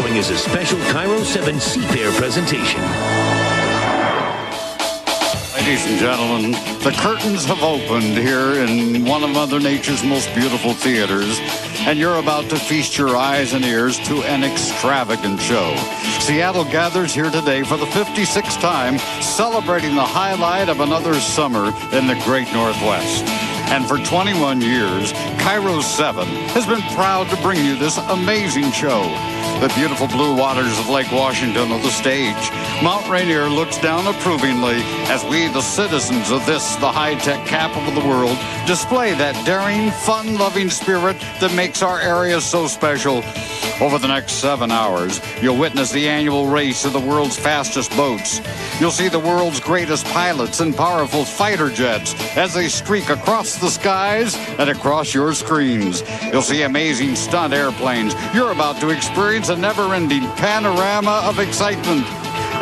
following is a special Cairo 7 SEAFAIR presentation. Ladies and gentlemen, the curtains have opened here in one of Mother Nature's most beautiful theaters, and you're about to feast your eyes and ears to an extravagant show. Seattle gathers here today for the 56th time, celebrating the highlight of another summer in the great Northwest. And for 21 years, Cairo 7 has been proud to bring you this amazing show. The beautiful blue waters of Lake Washington are the stage. Mount Rainier looks down approvingly as we, the citizens of this, the high-tech capital of the world, display that daring, fun-loving spirit that makes our area so special. Over the next 7 hours, you'll witness the annual race of the world's fastest boats. You'll see the world's greatest pilots and powerful fighter jets as they streak across the skies and across your screens. You'll see amazing stunt airplanes. You're about to experience a never-ending panorama of excitement.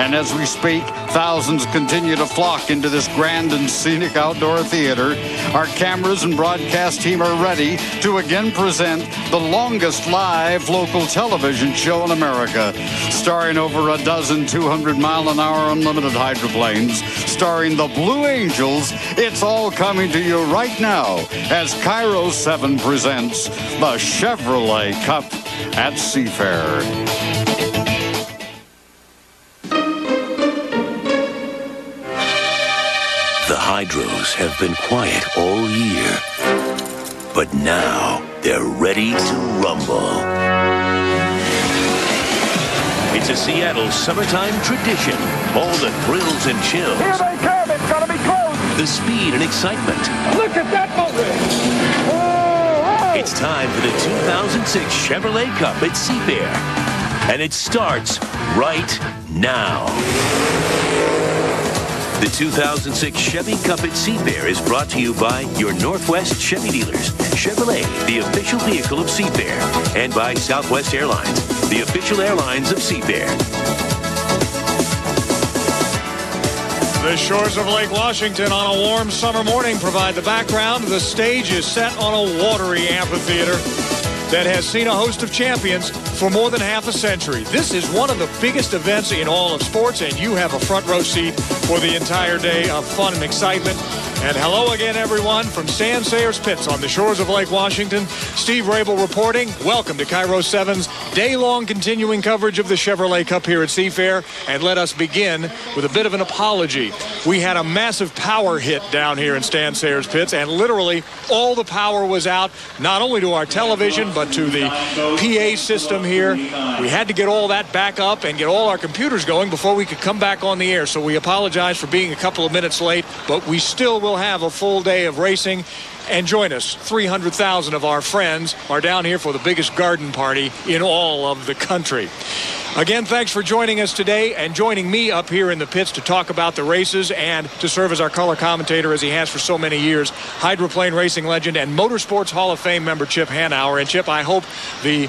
And as we speak, thousands continue to flock into this grand and scenic outdoor theater. Our cameras and broadcast team are ready to again present the longest live local television show in America, starring over a dozen 200-mile-an-hour unlimited hydroplanes, starring the Blue Angels. It's all coming to you right now as Cairo 7 presents the Chevrolet Cup at SEAFAIR. The Hydros have been quiet all year, but now they're ready to rumble. It's a Seattle summertime tradition. All the thrills and chills. Here they come. It's going to be close. The speed and excitement. Look at that motor. Oh, It's time for the 2006 Chevrolet Cup at SEAFAIR, and it starts right now. The 2006 Chevy Cup at SEAFAIR is brought to you by your Northwest Chevy dealers, Chevrolet, the official vehicle of SEAFAIR, and by Southwest Airlines, the official airlines of SEAFAIR. The shores of Lake Washington on a warm summer morning provide the background. The stage is set on a watery amphitheater that has seen a host of champions for more than half a century. This is one of the biggest events in all of sports, and you have a front row seat for the entire day of fun and excitement. And hello again, everyone, from Stan Sayers Pits on the shores of Lake Washington. Steve Rabel reporting. Welcome to Cairo 7's day-long continuing coverage of the Chevrolet Cup here at SEAFAIR. And let us begin with a bit of an apology. We had a massive power hit down here in Stan Sayers Pits, and literally all the power was out, not only to our television, but to the PA system here. We had to get all that back up and get all our computers going before we could come back on the air. So we apologize for being a couple of minutes late, but we still will have a full day of racing. And join us. 300,000 of our friends are down here for the biggest garden party in all of the country. Again, thanks for joining us today and joining me up here in the pits to talk about the races and to serve as our color commentator as he has for so many years, hydroplane racing legend and Motorsports Hall of Fame member Chip Hanauer. And Chip, I hope the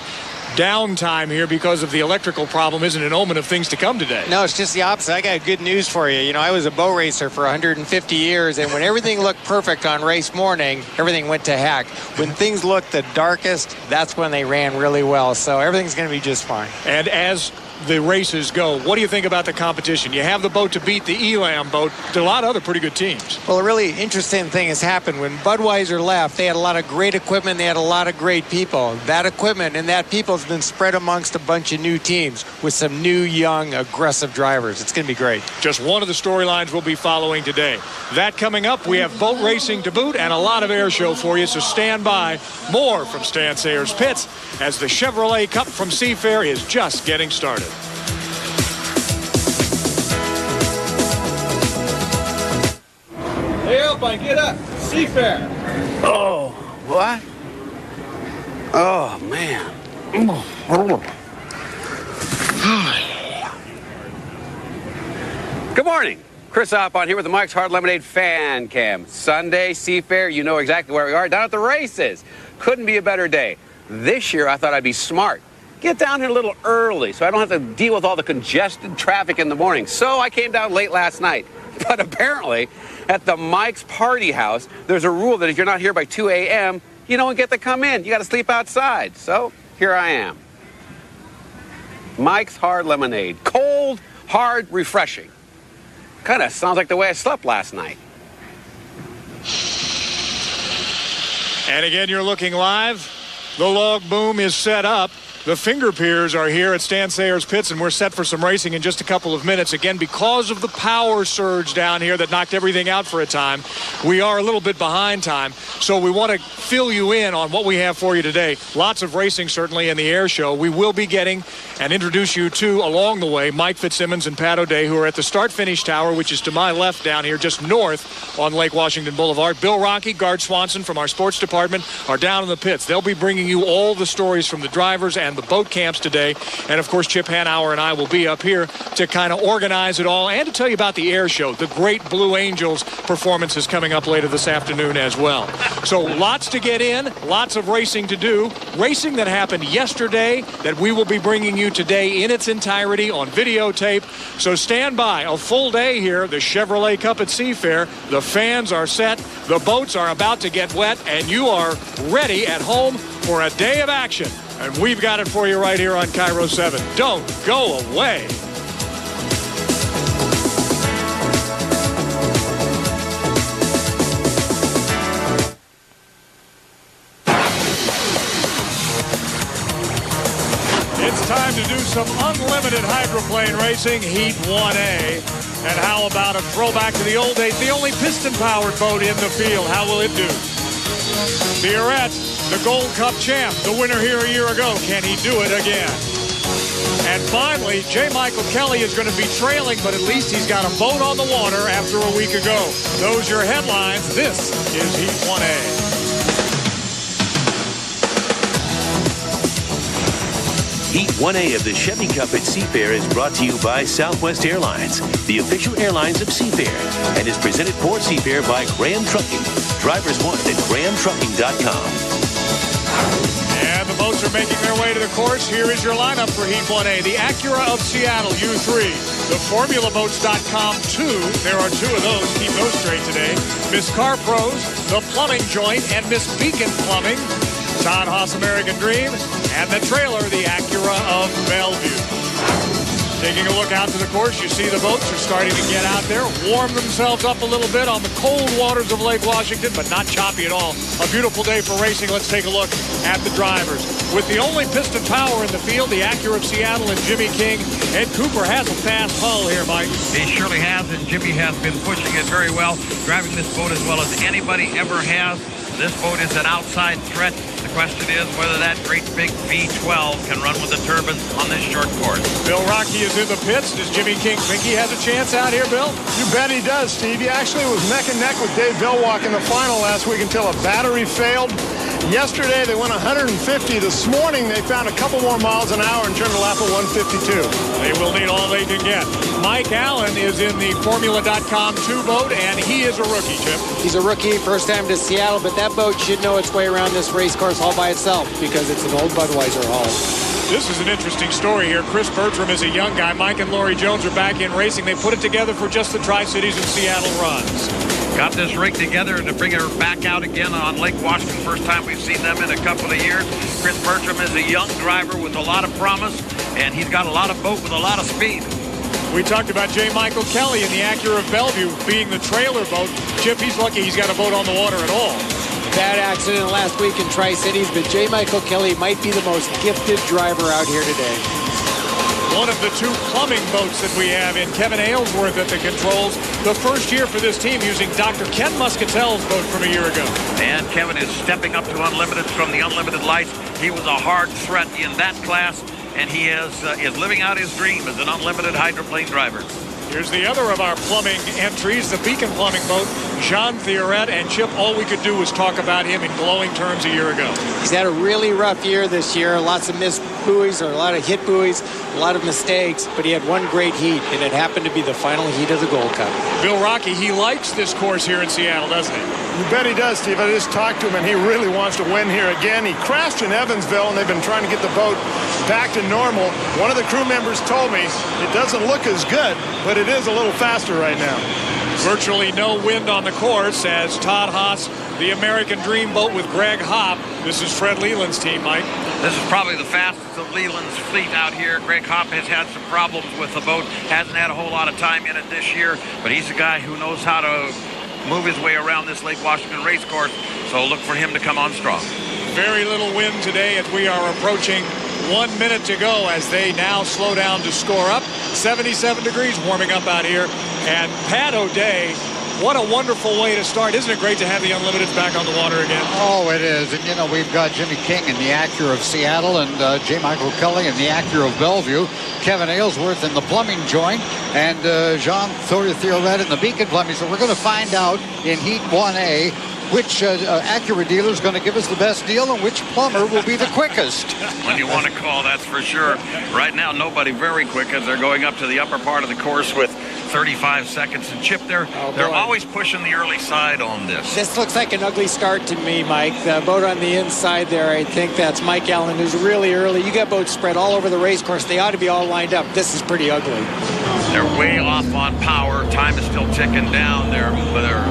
downtime here because of the electrical problem isn't an omen of things to come today. No, it's just the opposite. I got good news for you. You know, I was a boat racer for 150 years, and when everything looked perfect on race morning, everything went to heck. When things looked the darkest, that's when they ran really well. So everything's going to be just fine. And as the races go, what do you think about the competition? You have the boat to beat the Elam boat. There are a lot of other pretty good teams. Well, a really interesting thing has happened. When Budweiser left, they had a lot of great equipment. They had a lot of great people. That equipment and that people has been spread amongst a bunch of new teams with some new, young, aggressive drivers. It's going to be great. Just one of the storylines we'll be following today. That coming up, we have boat racing to boot and a lot of air show for you, so stand by. More from Stan Sayers Pits as the Chevrolet Cup from SEAFAIR is just getting started. Hey, up, and get up. SEAFAIR. Oh, what? Oh, man. Good morning. Chris Oppon here with the Mike's Hard Lemonade Fan Cam. Sunday, SEAFAIR, you know exactly where we are, down at the races. Couldn't be a better day. This year, I thought I'd be smart. Get down here a little early so I don't have to deal with all the congested traffic in the morning. So I came down late last night. But apparently, at the Mike's Party House, there's a rule that if you're not here by 2 a.m., you don't get to come in. You got to sleep outside. So here I am. Mike's Hard Lemonade. Cold, hard, refreshing. Kind of sounds like the way I slept last night. And again, you're looking live. The log boom is set up. The finger piers are here at Stan Sayers Pits, and we're set for some racing in just a couple of minutes. Again, because of the power surge down here that knocked everything out for a time, we are a little bit behind time. So we want to fill you in on what we have for you today. Lots of racing, certainly, in the air show. We will be getting and introduce you to, along the way, Mike Fitzsimmons and Pat O'Day, who are at the start-finish tower, which is to my left down here, just north on Lake Washington Boulevard. Bill Rocky, Guard Swanson from our sports department are down in the pits. They'll be bringing you all the stories from the drivers and the boat camps today. And of course, Chip Hanauer and I will be up here to kind of organize it all and to tell you about the air show. The great Blue Angels performance is coming up later this afternoon as well. So lots to get in, lots of racing to do. Racing that happened yesterday that we will be bringing you today in its entirety on videotape. So stand by. A full day here, the Chevrolet Cup at SEAFAIR. The fans are set. The boats are about to get wet, and you are ready at home for a day of action. And we've got it for you right here on Cairo 7. Don't go away. It's time to do some unlimited hydroplane racing, Heat 1A. And how about a throwback to the old days? The only piston-powered boat in the field. How will it do? Thierret, the Gold Cup champ, the winner here a year ago. Can he do it again? And finally, J. Michael Kelly is going to be trailing, but at least he's got a boat on the water after a week ago. Those are your headlines. This is Heat 1A. Heat 1A of the Chevy Cup at SEAFAIR is brought to you by Southwest Airlines, the official airlines of SEAFAIR, and is presented for SEAFAIR by Graham Trucking. Drivers wanted at GrahamTrucking.com. And the boats are making their way to the course. Here is your lineup for Heat 1A. The Acura of Seattle, U3. The FormulaBoats.com 2. There are two of those. Keep those straight today. Miss Car Pros, The Plumbing Joint, and Miss Beacon Plumbing. Todd Haas American Dream, and the trailer, the Acura of Bellevue. Taking a look out to the course, you see the boats are starting to get out there, warm themselves up a little bit on the cold waters of Lake Washington, but not choppy at all. A beautiful day for racing. Let's take a look at the drivers. With the only piston power in the field, the Acura of Seattle and Jimmy King. Ed Cooper has a fast hull here, Mike. He surely has, and Jimmy has been pushing it very well, driving this boat as well as anybody ever has. This boat is an outside threat. The question is whether that great big V12 can run with the turbines on this short course. Bill Rocky is in the pits. Does Jimmy King think he has a chance out here, Bill? You bet he does, Steve. He actually was neck and neck with Dave Billwalk in the final last week until a battery failed. Yesterday, they went 150. This morning, they found a couple more miles an hour and turned a lap at 152. They will need all they can get. Mike Allen is in the Formula.com 2 boat, and he is a rookie, Chip. He's a rookie, first time to Seattle, but that boat should know its way around this race course all by itself because it's an old Budweiser hull. This is an interesting story here. Chris Bertram is a young guy. Mike and Laurie Jones are back in racing. They put it together for just the Tri-Cities and Seattle runs. Got this rig together to bring her back out again on Lake Washington. First time we've seen them in a couple of years. Chris Bertram is a young driver with a lot of promise, and he's got a lot of boat with a lot of speed. We talked about J. Michael Kelly in the Acura of Bellevue being the trailer boat. Chip, he's lucky he's got a boat on the water at all. Bad accident last week in Tri-Cities, but J. Michael Kelly might be the most gifted driver out here today. One of the two plumbing boats that we have in Kevin Aylesworth at the controls. The first year for this team using Dr. Ken Muscatel's boat from a year ago. And Kevin is stepping up to Unlimited from the Unlimited Lights. He was a hard threat in that class, and he is living out his dream as an Unlimited hydroplane driver. Here's the other of our plumbing entries, the Beacon Plumbing boat, Jean Thierret, and Chip, all we could do was talk about him in glowing terms a year ago. He's had a really rough year this year, lots of missed buoys or a lot of hit buoys, a lot of mistakes, but he had one great heat, and it happened to be the final heat of the Gold Cup. Bill Rocky, he likes this course here in Seattle, doesn't he? You bet he does, Steve. I just talked to him, and he really wants to win here again. He crashed in Evansville, and they've been trying to get the boat back to normal. One of the crew members told me it doesn't look as good, but it is a little faster right now. Virtually no wind on the course as Todd Haas, the American Dream boat with Greg Hopp. This is Fred Leland's team, Mike. This is probably the fastest of Leland's fleet out here. Greg Hopp has had some problems with the boat. Hasn't had a whole lot of time in it this year, but he's a guy who knows how to move his way around this Lake Washington race course. So look for him to come on strong. Very little wind today as we are approaching 1 minute to go as they now slow down to score up. 77 degrees warming up out here. And Pat O'Day, what a wonderful way to start. Isn't it great to have the Unlimiteds back on the water again? Oh, it is. And, you know, we've got Jimmy King in the Acura of Seattle and J. Michael Kelly in the Acura of Bellevue, Kevin Aylesworth in the plumbing joint, and Jean Theoret in the Beacon plumbing. So we're going to find out in Heat 1A which Acura dealer is going to give us the best deal and which plumber will be the quickest. When you want to call, that's for sure. Right now, nobody very quick as they're going up to the upper part of the course with 35 seconds. And Chip, they're always pushing the early side on this. This looks like an ugly start to me, Mike. The boat on the inside there, I think that's Mike Allen, who's really early. You got boats spread all over the race course. They ought to be all lined up. This is pretty ugly. They're way off on power. Time is still ticking down. Their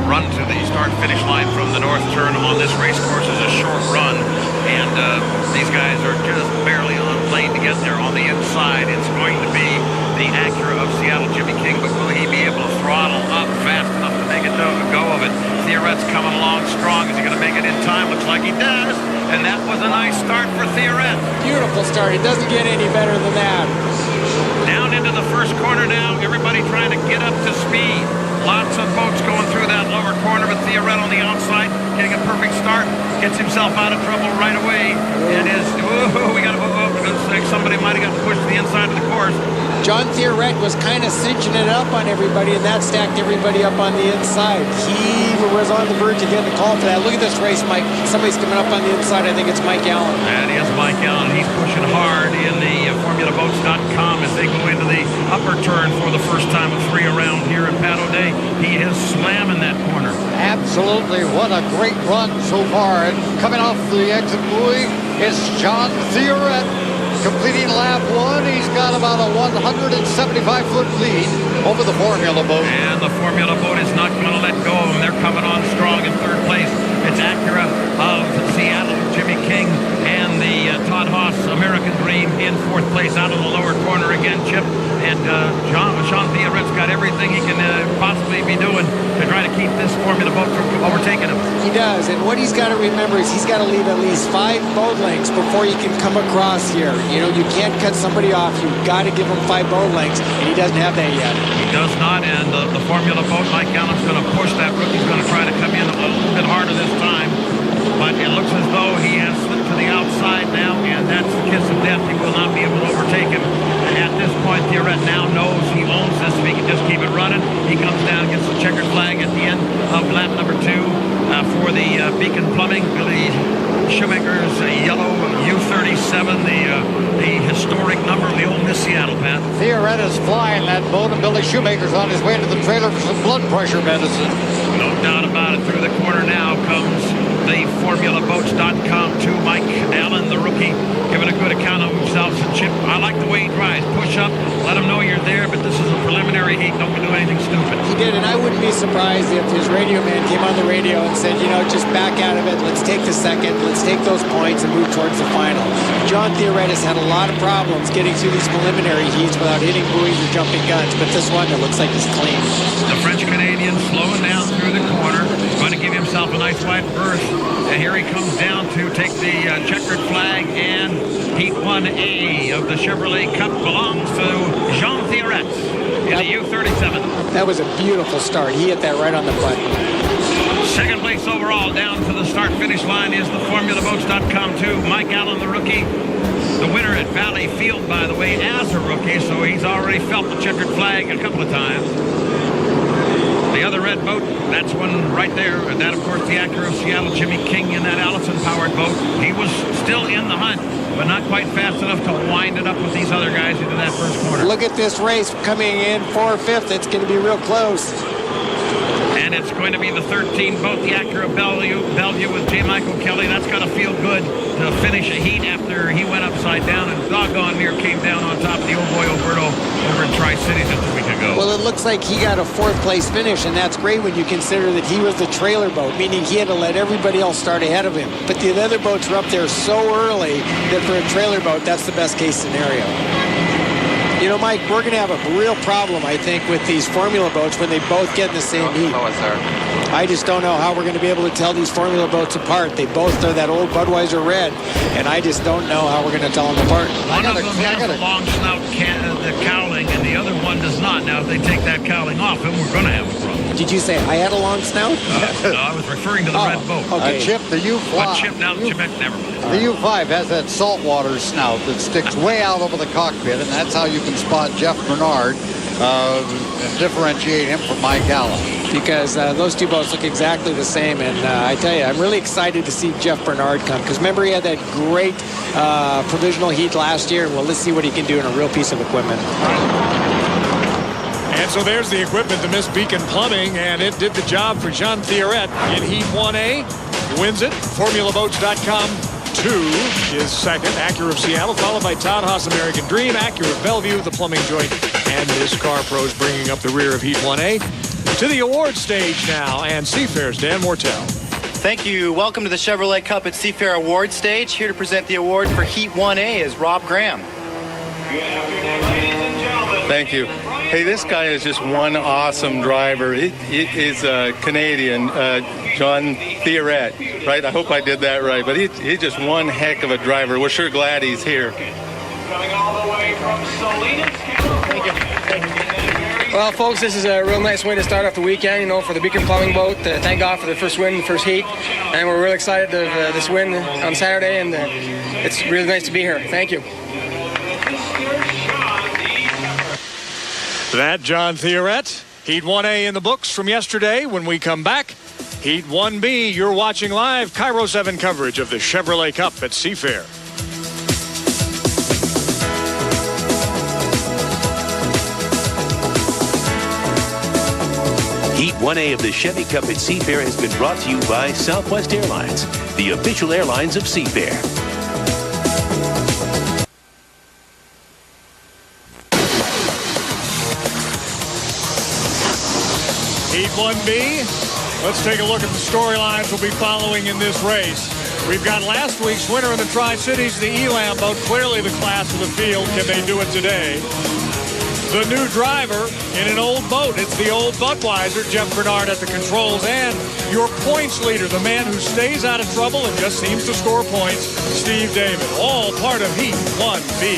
run to the start-finish line from the north turn on this race course is a short run. And these guys are just barely on plane to get there on the inside. It's going to be the Acura of Seattle, Jimmy King, but will he be able to throttle up fast enough to make a go of it? Theoret's coming along strong. Is he going to make it in time? Looks like he does. And that was a nice start for Theoret. Beautiful start. It doesn't get any better than that. Down into the first corner now. Everybody trying to get up to speed. Lots of boats going through that lower corner, but Theoret on the outside, getting a perfect start, gets himself out of trouble right away, and looks like somebody might have got pushed to the inside of the course. John Theoret was kind of cinching it up on everybody, and that stacked everybody up on the inside. He was on the verge of getting a call for that. Look at this race, Mike. Somebody's coming up on the inside. I think it's Mike Allen. That is Mike Allen. He's pushing hard in the FormulaBoats.com as they go into the upper turn for the first time of 3 around here at Pat O'Day. He is slamming that corner. Absolutely. What a great run so far. And coming off the exit buoy is John Theoret. Completing lap 1, he's got about a 175-foot lead over the Formula boat. And the Formula boat is not going to let go of them. They're coming on strong in third place. It's Acura of Seattle, Jimmy King, and the Todd Haas American Dream in fourth place out of the lower corner again, Chip. And Sean Theoret's got everything he can possibly be doing to try to keep this Formula boat from overtaking him. He does, and what he's got to remember is he's got to leave at least 5 boat lengths before you can come across here. You know, you can't cut somebody off. You've got to give him 5 boat lengths, and he doesn't have that yet. He does not, and the Formula boat, Mike Allen's going to push that rookie's going to try to come in a little bit harder this time. But it looks as though he has slipped to the outside now, and that's the kiss of death. He will not be able to overtake him. And at this point, Theoret now knows he owns this. If he can just keep it running, he comes down, gets the checkered flag at the end of lap number 2 for the Beacon Plumbing. Billy Shoemaker's yellow U-37, the historic number of the old Miss Seattle, Pat. Theoret is flying that boat, and Billy Shoemaker's on his way to the trailer for some blood pressure medicine. No doubt about it. Through the corner now comes the FormulaBoats.com to Mike Allen, the rookie, giving a good account of himself. And Chip, I like the way he drives. Push up, let him know you're there, but this is a preliminary heat. Don't do anything stupid. He did, and I wouldn't be surprised if his radio man came on the radio and said, you know, just back out of it. Let's take the second. Let's take those points and move towards the final. John Theoret has had a lot of problems getting through these preliminary heats without hitting buoys or jumping guns, but this one, it looks like it's clean. The French-Canadian slowing down through the corner, trying to give himself a nice wide berth. And here he comes down to take the checkered flag, and Heat 1A of the Chevrolet Cup belongs to Jean Theoret in the U-37. That was a beautiful start. He hit that right on the button. Second place overall down to the start-finish line is the FormulaBoats.com too. Mike Allen, the rookie. The winner at Valley Field, by the way, as a rookie, so he's already felt the checkered flag a couple of times. The other red boat, that's one right there. And that, of course, the Acura of Seattle, Jimmy King in that Allison-powered boat. He was still in the hunt, but not quite fast enough to wind it up with these other guys into that first corner. Look at this race coming in 4/5. It's going to be real close. And and it's going to be the 13 boat, the Acura Bellevue with J. Michael Kelly. That's got to feel good to finish a heat after he went upside down and doggone near came down on top of the old boy Alberto over in Tri-Cities just a week ago. Well, it looks like he got a 4th place finish, and that's great when you consider that he was the trailer boat, meaning he had to let everybody else start ahead of him. But the other boats were up there so early that for a trailer boat, that's the best case scenario. You know, Mike, we're going to have a real problem, I think, with these Formula boats when they both get in the same heat. I just don't know how we're going to be able to tell these Formula boats apart. They both are that old Budweiser red, and I just don't know how we're going to tell them apart. One of them has a long snout, the cowling, and the other one does not. Now, if they take that cowling off, then we're going to have a problem. Did you say I had a long snout? No, I was referring to the red boat. Okay. Chip, the U5. What Chip now? Chip, never mind. The U5 has that saltwater snout that sticks way out over the cockpit, and that's how you can spot Jeff Bernard and differentiate him from Mike Allen. Because those two boats look exactly the same, and I tell you, I'm really excited to see Jeff Bernard come, because remember, he had that great provisional heat last year. Well, let's see what he can do in a real piece of equipment. And so there's the equipment, the Miss Beacon Plumbing, and it did the job for John Theoret in Heat 1A. He wins it. FormulaBoats.com 2 is second. Acura of Seattle, followed by Todd Haas, American Dream, Acura of Bellevue, the Plumbing Joint, and Miss Car Pros bringing up the rear of Heat 1A. To the award stage now, and SEAFAIR's Dan Mortel. Thank you. Welcome to the Chevrolet Cup at SEAFAIR Award Stage. Here to present the award for Heat 1A is Rob Graham. Thank you. Hey, this guy is just one awesome driver. It is Canadian, John Theoret, right? I hope I did that right. But he's just one heck of a driver. We're sure glad he's here. Coming all the way from Salinas. Thank you. Well, folks, this is a real nice way to start off the weekend, you know, for the Beacon Plumbing boat. Thank God for the first win, first heat. And we're really excited of this win on Saturday, and it's really nice to be here. Thank you. That John Theoret. Heat 1A in the books from yesterday. When we come back, Heat 1B, you're watching live Cairo 7 coverage of the Chevrolet Cup at SEAFAIR. Heat 1A of the Chevy Cup at SEAFAIR has been brought to you by Southwest Airlines, the official airlines of SEAFAIR. Heat 1B, let's take a look at the storylines we'll be following in this race. We've got last week's winner in the Tri-Cities, the Elam boat, clearly the class of the field. Can they do it today? The new driver in an old boat. It's the old Budweiser, Jeff Bernard at the controls, and your points leader, the man who stays out of trouble and just seems to score points, Steve David. All part of Heat 1B.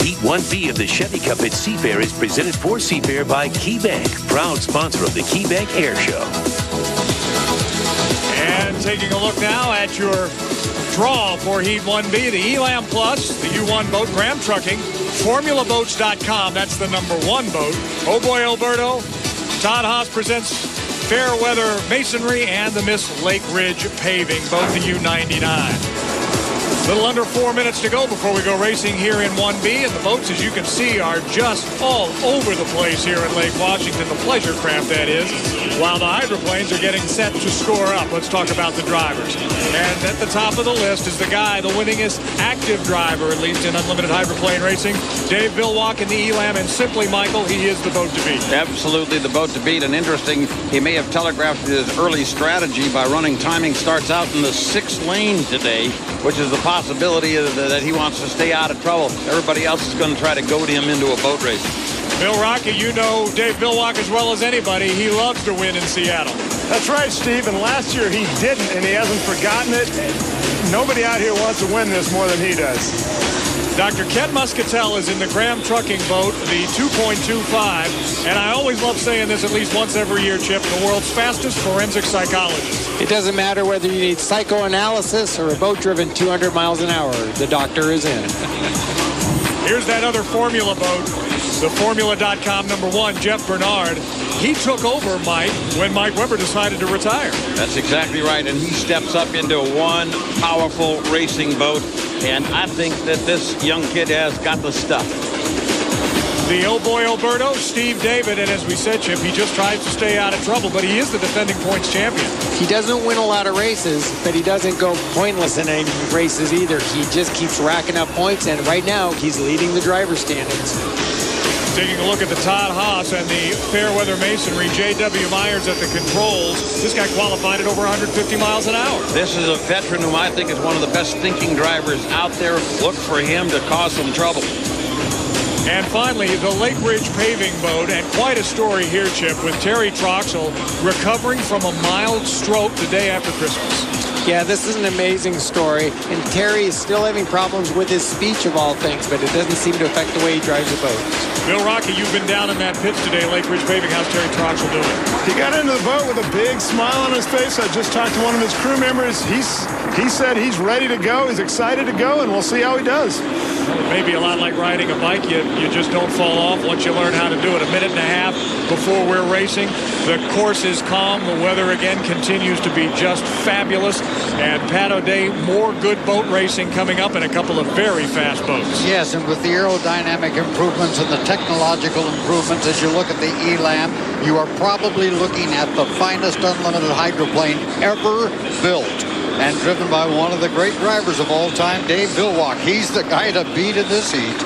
Heat 1B of the Chevy Cup at SEAFAIR is presented for SEAFAIR by KeyBank, proud sponsor of the KeyBank Air Show. And taking a look now at your draw for Heat 1B, the Elam Plus, the U1 boat, Graham Trucking, FormulaBoats.com, that's the #1 boat. Oh boy, Alberto. Todd Haas presents Fairweather Masonry and the Miss Lake Ridge Paving, both the U99. A little under 4 minutes to go before we go racing here in 1B, and the boats, as you can see, are just all over the place here at Lake Washington, the pleasure craft that is, while the hydroplanes are getting set to score up. Let's talk about the drivers. And at the top of the list is the guy, the winningest active driver, at least in unlimited hydroplane racing, Dave Villwock in the Elam, and simply, Michael, he is the boat to beat. Absolutely the boat to beat, and interesting, he may have telegraphed his early strategy by running timing starts out in the 6th lane today, which is the possibility that he wants to stay out of trouble. Everybody else is going to try to goad him into a boat race. Bill Rocky, you know Dave Villwock as well as anybody. He loves to win in Seattle. That's right, Steve, and last year he didn't, and he hasn't forgotten it. Nobody out here wants to win this more than he does. Dr. Ken Muscatel is in the Graham Trucking boat, the 2.25, and I always love saying this at least once every year, Chip, the world's fastest forensic psychologist. It doesn't matter whether you need psychoanalysis or a boat driven 200 miles an hour. The doctor is in. Here's that other Formula boat, the Formula.com #1, Jeff Bernard. He took over Mike when Mike Webber decided to retire. That's exactly right, and he steps up into one powerful racing boat, and I think that this young kid has got the stuff. The Oh Boy Alberto, Steve David, and as we said, Chip, he just tries to stay out of trouble, but he is the defending points champion. He doesn't win a lot of races, but he doesn't go pointless in any races either. He just keeps racking up points, and right now he's leading the driver's standings. Taking a look at the Todd Haas and the Fairweather Masonry, J.W. Myers at the controls. This guy qualified at over 150 miles an hour. This is a veteran whom I think is one of the best thinking drivers out there. Look for him to cause some trouble. And finally, the Lake Ridge paving boat, and quite a story here, Chip, with Terry Troxel recovering from a mild stroke the day after Christmas. Yeah, this is an amazing story, and Terry is still having problems with his speech of all things, but it doesn't seem to affect the way he drives the boat. Bill Rocky, you've been down in that pitch today, Lake Ridge Paving. How's Terry Troxel doing? He got into the boat with a big smile on his face. I just talked to one of his crew members. He said he's ready to go. He's excited to go, and we'll see how he does. Well, it may be a lot like riding a bike. You just don't fall off once you learn how to do it. A minute and a half before we're racing. The course is calm. The weather, again, continues to be just fabulous. And Pat O'Day, more good boat racing coming up and a couple of very fast boats. Yes, and with the aerodynamic improvements and the technological improvements, as you look at the ELAM, you are probably looking at the finest unlimited hydroplane ever built. And driven by one of the great drivers of all time, Dave Villwock. He's the guy to beat in this heat.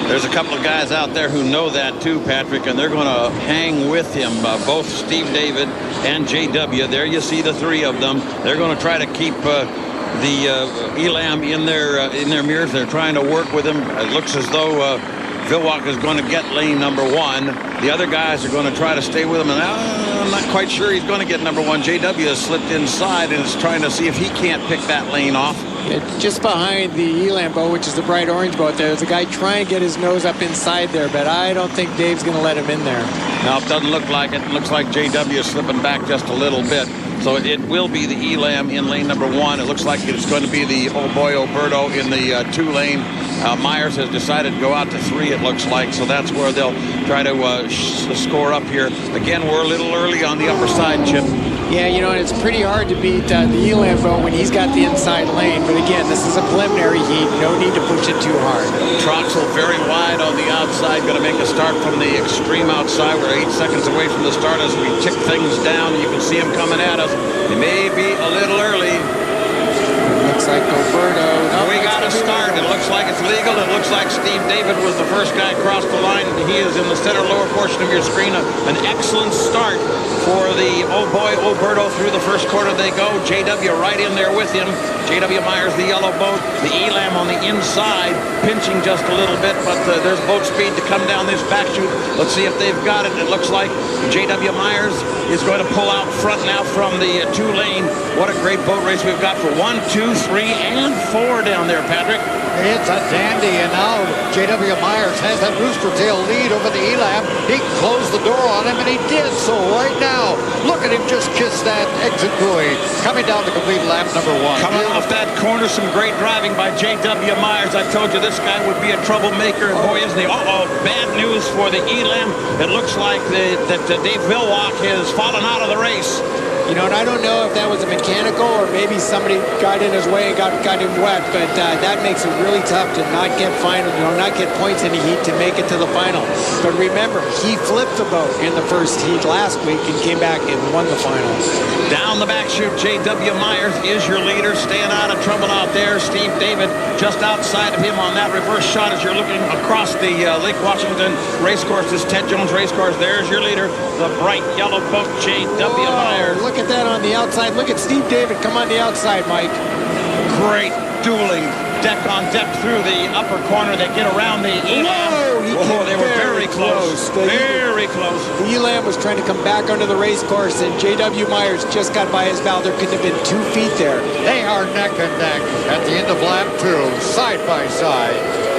There's a couple of guys out there who know that too, Patrick, and they're going to hang with him. Both Steve David and JW. There you see the three of them. They're going to try to keep the Elam in their mirrors. They're trying to work with him. It looks as though Villwock is going to get lane number one. The other guys are going to try to stay with him, and I'm not quite sure he's going to get number one. JW has slipped inside and is trying to see if he can't pick that lane off. Yeah, just behind the Elam boat, which is the bright orange boat, there's a guy trying to get his nose up inside there, but I don't think Dave's going to let him in there. No, it doesn't look like it. It looks like JW is slipping back just a little bit. So it will be the Elam in lane number one. It looks like it's going to be the Oh Boy Alberto in the two-lane. Myers has decided to go out to three, it looks like. So that's where they'll try to score up here. Again, we're a little early on the upper side, Chip. Yeah, you know, and it's pretty hard to beat the Elam boat when he's got the inside lane. But again, this is a preliminary heat. No need to push it too hard. Troxel very wide on the outside. Going to make a start from the extreme outside. We're 8 seconds away from the start as we tick things down. You can see him coming at us. He may be a little early. Looks like Alberto. We got a start. It looks like it's legal. It looks like Steve David was the first guy across the line. He is in the center lower portion of your screen. An excellent start for the Oh Boy Alberto through the first quarter they go. JW right in there with him. JW Myers, the yellow boat. The Elam on the inside, pinching just a little bit, but there's boat speed to come down this back chute. Let's see if they've got it. It looks like JW Myers is going to pull out front now from the two-lane. What a great boat race we've got for 1, 2, 3, and 4 down there, Patrick. It's a dandy, and now J.W. Myers has that rooster tail lead over the Elam. He closed the door on him, and he did so right now. Look at him just kiss that exit buoy. Coming down to complete lap number one. Coming off that corner, some great driving by J.W. Myers. I told you this guy would be a troublemaker, and boy, isn't he. Uh-oh, bad news for the Elam. It looks like that Dave Villwock has fallen out of the race. You know, and I don't know if that was a mechanical or maybe somebody got in his way and got him wet, but that makes it really tough to not get not get points in the heat to make it to the final. But remember, he flipped the boat in the first heat last week and came back and won the final. Down the back chute, J.W. Myers is your leader, staying out of trouble out there. Steve David just outside of him on that reverse shot as you're looking across the Lake Washington racecourse, this Ted Jones racecourse. There's your leader, the bright yellow boat, J.W. Myers. Look at that on the outside. Look at Steve David come on the outside, Mike. Great dueling deck on deck through the upper corner. They get around the Elam. Whoa, they were very close. Very close. The Elam was trying to come back onto the race course, and J.W. Myers just got by his bow. There couldn't have been 2 feet there. They are neck and neck at the end of lap 2, side by side.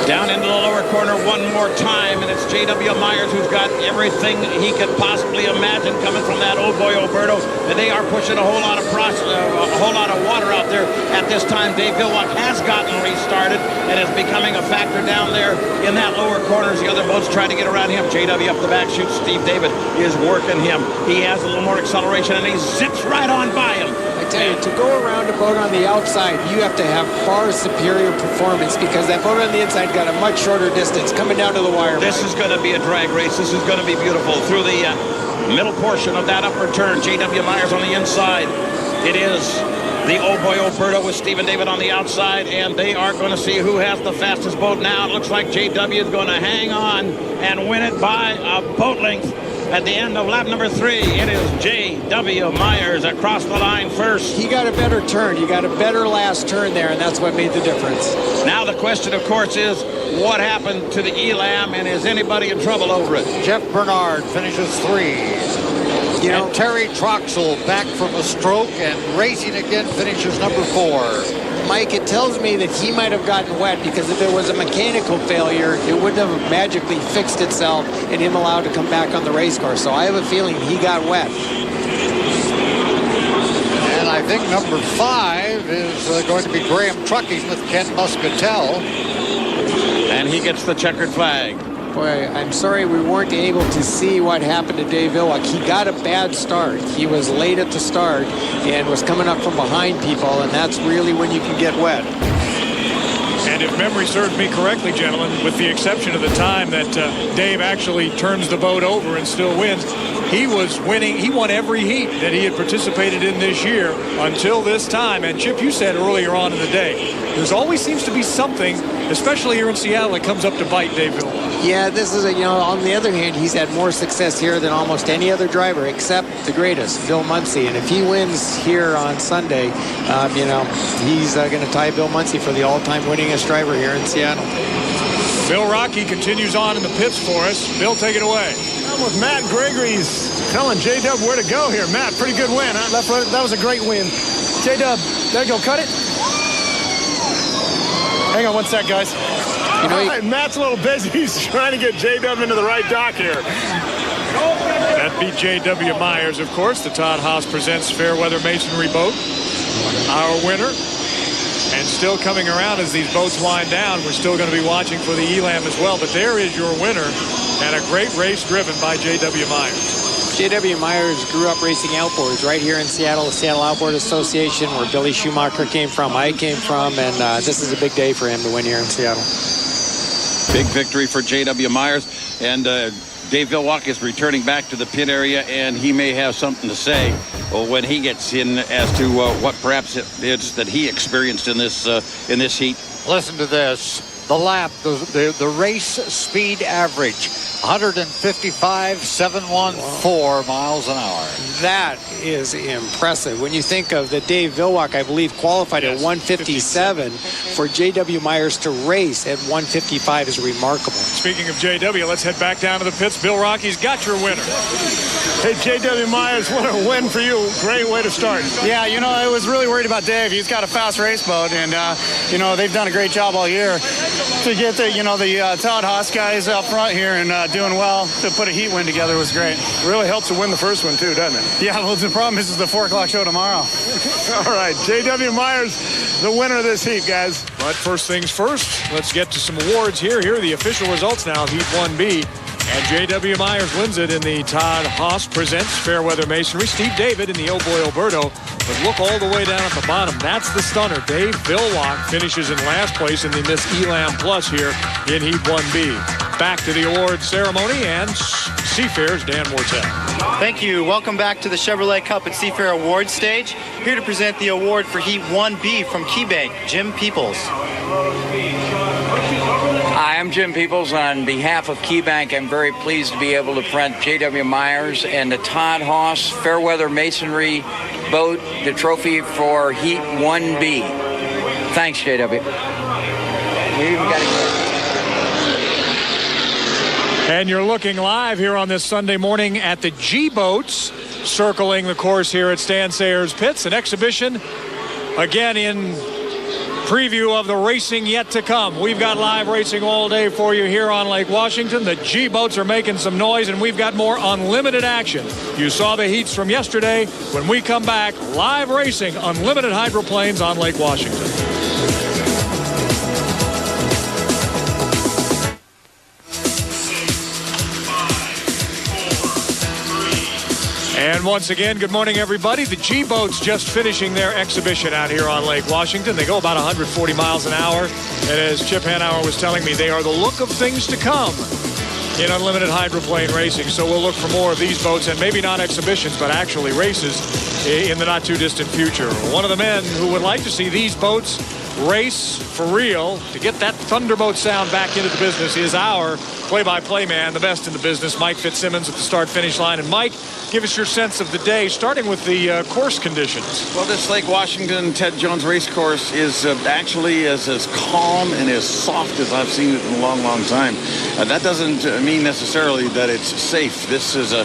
Down into the lower corner one more time, and it's J.W. Myers who's got everything he could possibly imagine coming from that Oh Boy Alberto. And they are pushing a whole lot of water out there at this time. Dave Villwock has gotten restarted and is becoming a factor down there in that lower corner as the other boats try to get around him. JW up the back chute. Steve David is working him. He has a little more acceleration, and he zips right on by him. tell you, to go around a boat on the outside, you have to have far superior performance because that boat on the inside got a much shorter distance coming down to the wire. This is going to be a drag race. This is going to be beautiful. Through the middle portion of that upper turn, J.W. Myers on the inside. It is the Oh Boy Alberta with Stephen David on the outside, and they are going to see who has the fastest boat now. It looks like JW is going to hang on and win it by a boat length at the end of lap number 3. It is J.W. Myers across the line first. He got a better turn. He got a better last turn there, and that's what made the difference. Now the question, of course, is what happened to the Elam, and is anybody in trouble over it? Jeff Bernard finishes 3. You know, Terry Troxel back from a stroke and racing again finishes number 4. Mike, it tells me that he might have gotten wet because if there was a mechanical failure, it wouldn't have magically fixed itself and him allowed to come back on the race course. So I have a feeling he got wet. And I think number 5 is going to be Graham Trucking with Ken Muscatel. And he gets the checkered flag. Boy, I'm sorry we weren't able to see what happened to Dave Villwock. He got a bad start. He was late at the start and was coming up from behind people, and that's really when you can get wet. And if memory serves me correctly, gentlemen, with the exception of the time that Dave actually turns the boat over and still wins, he was winning. He won every heat that he had participated in this year until this time. And Chip, you said earlier on in the day, there's always seems to be something, especially here in Seattle, that comes up to bite Dave Villwock. Yeah, this is on the other hand, he's had more success here than almost any other driver except the greatest, Bill Munsey. And if he wins here on Sunday, he's going to tie Bill Munsey for the all-time winningest driver here in Seattle. Bill Rocky continues on in the pits for us. Bill, take it away. With Matt Gregory's telling J-Dub where to go here. Matt, pretty good win, huh? That was a great win. J-Dub, there you go, cut it. Hang on one sec, guys. All right, Matt's a little busy. He's trying to get J-Dub into the right dock here. That beat J.W. Myers, of course. The Todd Haas Presents Fairweather Masonry boat. Our winner. And still coming around as these boats wind down. We're still going to be watching for the Elam as well. But there is your winner. And a great race driven by J.W. Myers. J.W. Myers grew up racing outboards right here in Seattle, the Seattle Outboard Association, where Billy Schumacher came from, I came from, and this is a big day for him to win here in Seattle. Big victory for J.W. Myers, and Dave Villwock is returning back to the pit area, and he may have something to say when he gets in as to what perhaps it's that he experienced in this heat. Listen to this. The lap, the race speed average, 155.714 miles an hour. That is impressive. When you think of that Dave Villwock, I believe, qualified at 157. For J.W. Myers to race at 155 is remarkable. Speaking of J.W., let's head back down to the pits. Bill Rocky's got your winner. Hey, J.W. Myers, what a win for you. Great way to start. Yeah, I was really worried about Dave. He's got a fast race boat, and, they've done a great job all year to get the Todd Haas guys up front here and doing well. To put a heat win together was great. Really helps to win the first one, too, doesn't it? Yeah, well, the problem is the 4 o'clock show tomorrow. All right, J.W. Myers, the winner of this heat, guys. But first things first, let's get to some awards here. Here are the official results now, Heat 1B. And J.W. Myers wins it in the Todd Haas Presents Fairweather Masonry. Steve David in the Oh Boy Alberto. But look all the way down at the bottom. That's the stunner. Dave Villwock finishes in last place in the Miss Elam Plus here in Heat 1B. Back to the award ceremony and SEAFAIR's Dan Mortel. Thank you. Welcome back to the Chevrolet Cup at SEAFAIR Award Stage. Here to present the award for Heat 1B from KeyBank, Jim Peoples. Hi, I'm Jim Peoples. On behalf of KeyBank, I'm very pleased to be able to present J.W. Myers and the Todd Haas Fairweather Masonry boat, the trophy for Heat 1B. Thanks, J.W. And you're looking live here on this Sunday morning at the G-Boats circling the course here at Stan Sayers Pits, an exhibition again in preview of the racing yet to come. We've got live racing all day for you here on Lake Washington. The G-Boats are making some noise, and we've got more unlimited action. You saw the heats from yesterday. When we come back, live racing, unlimited hydroplanes on Lake Washington. And And once again, good morning, everybody. The G-Boats just finishing their exhibition out here on Lake Washington. They go about 140 miles an hour. And as Chip Hanauer was telling me, they are the look of things to come in unlimited hydroplane racing. So we'll look for more of these boats, and maybe not exhibitions, but actually races in the not-too-distant future. One of the men who would like to see these boats race for real to get that thunderbolt sound back into the business is our play-by-play man, the best in the business, Mike Fitzsimmons at the start-finish line. And Mike, give us your sense of the day, starting with the course conditions. Well, this Lake Washington Ted Jones race course is actually as calm and as soft as I've seen it in a long, long time. That doesn't mean necessarily that it's safe. This is a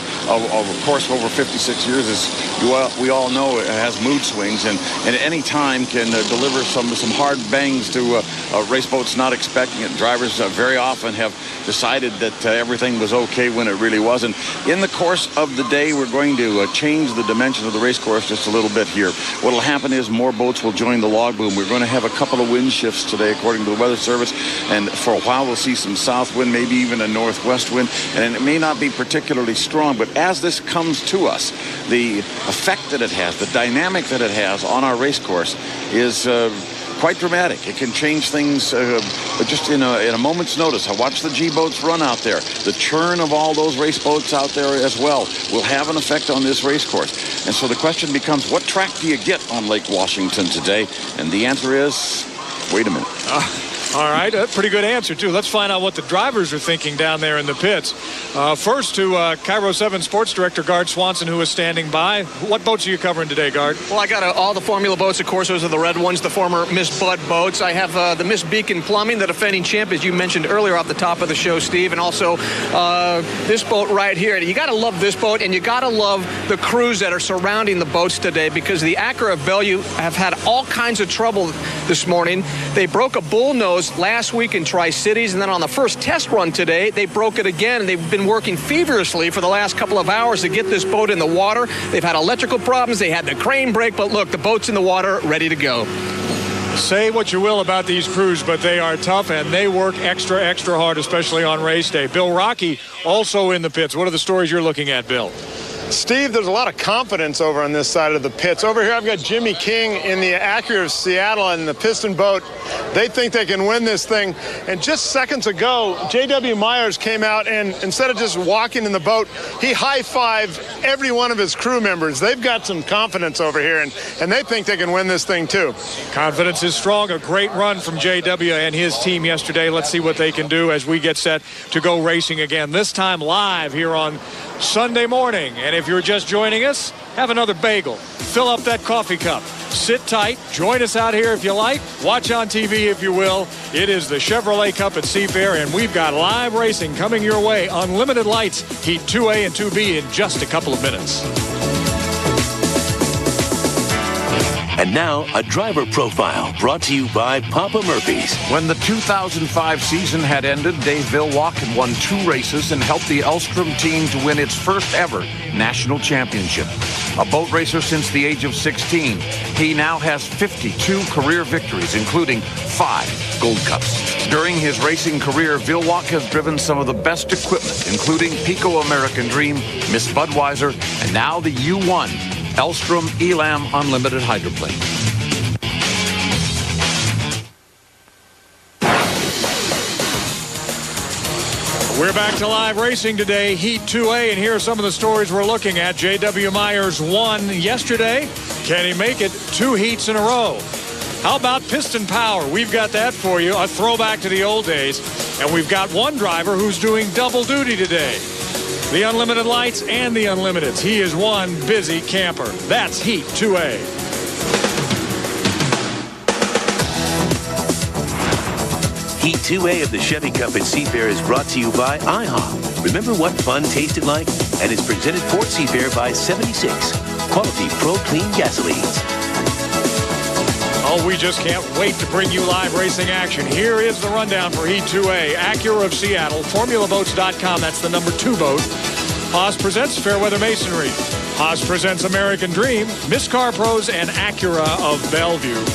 course over 56 years. As we all know, it has mood swings, and at any time can deliver some hard bangs to race boats not expecting it. Drivers very often have decided that everything was okay when it really wasn't. In the course of the day, we're going to change the dimension of the race course just a little bit here. What will happen is more boats will join the log boom. We're going to have a couple of wind shifts today, according to the Weather Service, and for a while we'll see some south wind, maybe even a northwest wind, and it may not be particularly strong, but as this comes to us, the effect that it has, the dynamic that it has on our race course is quite dramatic. It can change things just in a moment's notice. I watched the G-boats run out there. The churn of all those race boats out there as well will have an effect on this race course. And so the question becomes, what track do you get on Lake Washington today? And the answer is, wait a minute. All right, a pretty good answer, too. Let's find out what the drivers are thinking down there in the pits. First to Cairo 7 Sports Director Gard Swanson, who is standing by. What boats are you covering today, Gard? Well, I got all the Formula boats, of course. Those are the red ones, the former Miss Bud boats. I have the Miss Beacon Plumbing, the defending champ, as you mentioned earlier off the top of the show, Steve, and also this boat right here. You got to love this boat, and you got to love the crews that are surrounding the boats today, because the Acura of Bellevue have had all kinds of trouble this morning. They broke a bull nose last week in Tri-Cities, and then on the first test run today, they broke it again, and they've been working feverishly for the last couple of hours to get this boat in the water. They've had electrical problems. They had the crane break, but look, the boat's in the water, ready to go. Say what you will about these crews, but they are tough, and they work extra, extra hard, especially on race day. Bill Rocky also in the pits. What are the stories you're looking at, Bill? Steve, there's a lot of confidence over on this side of the pits. Over here, I've got Jimmy King in the Acura of Seattle and the Piston boat. They think they can win this thing. And just seconds ago, J.W. Myers came out, and instead of just walking in the boat, he high-fived every one of his crew members. They've got some confidence over here, and they think they can win this thing, too. Confidence is strong. A great run from J.W. and his team yesterday. Let's see what they can do as we get set to go racing again, this time live here on Sunday morning. And if you're just joining us, have another bagel. Fill up that coffee cup. Sit tight. Join us out here if you like. Watch on TV if you will. It is the Chevrolet Cup at SEAFAIR, and we've got live racing coming your way. Unlimited lights, Heat 2A and 2B in just a couple of minutes. And now, a driver profile brought to you by Papa Murphy's. When the 2005 season had ended, Dave Villwock had won 2 races and helped the Elstrom team to win its first ever national championship. A boat racer since the age of 16, he now has 52 career victories, including 5 Gold Cups. During his racing career, Villwock has driven some of the best equipment, including Pico American Dream, Miss Budweiser, and now the U1 Elstrom Elam Unlimited Hydroplane. We're back to live racing today, Heat 2A, and here are some of the stories we're looking at. J.W. Myers won yesterday. Can he make it 2 heats in a row? How about piston power? We've got that for you, a throwback to the old days. And we've got one driver who's doing double duty today. The Unlimited Lights and the Unlimiteds. He is one busy camper. That's Heat 2A. Heat 2A of the Chevy Cup at SEAFAIR is brought to you by IHOP. Remember what fun tasted like? And is presented for SEAFAIR by 76. Quality Pro Clean Gasolines. Oh, we just can't wait to bring you live racing action. Here is the rundown for Heat 2A. Acura of Seattle, FormulaBoats.com. That's the number 2 boat. Haas presents Fairweather Masonry. Haas presents American Dream, Miss Car Pros, and Acura of Bellevue.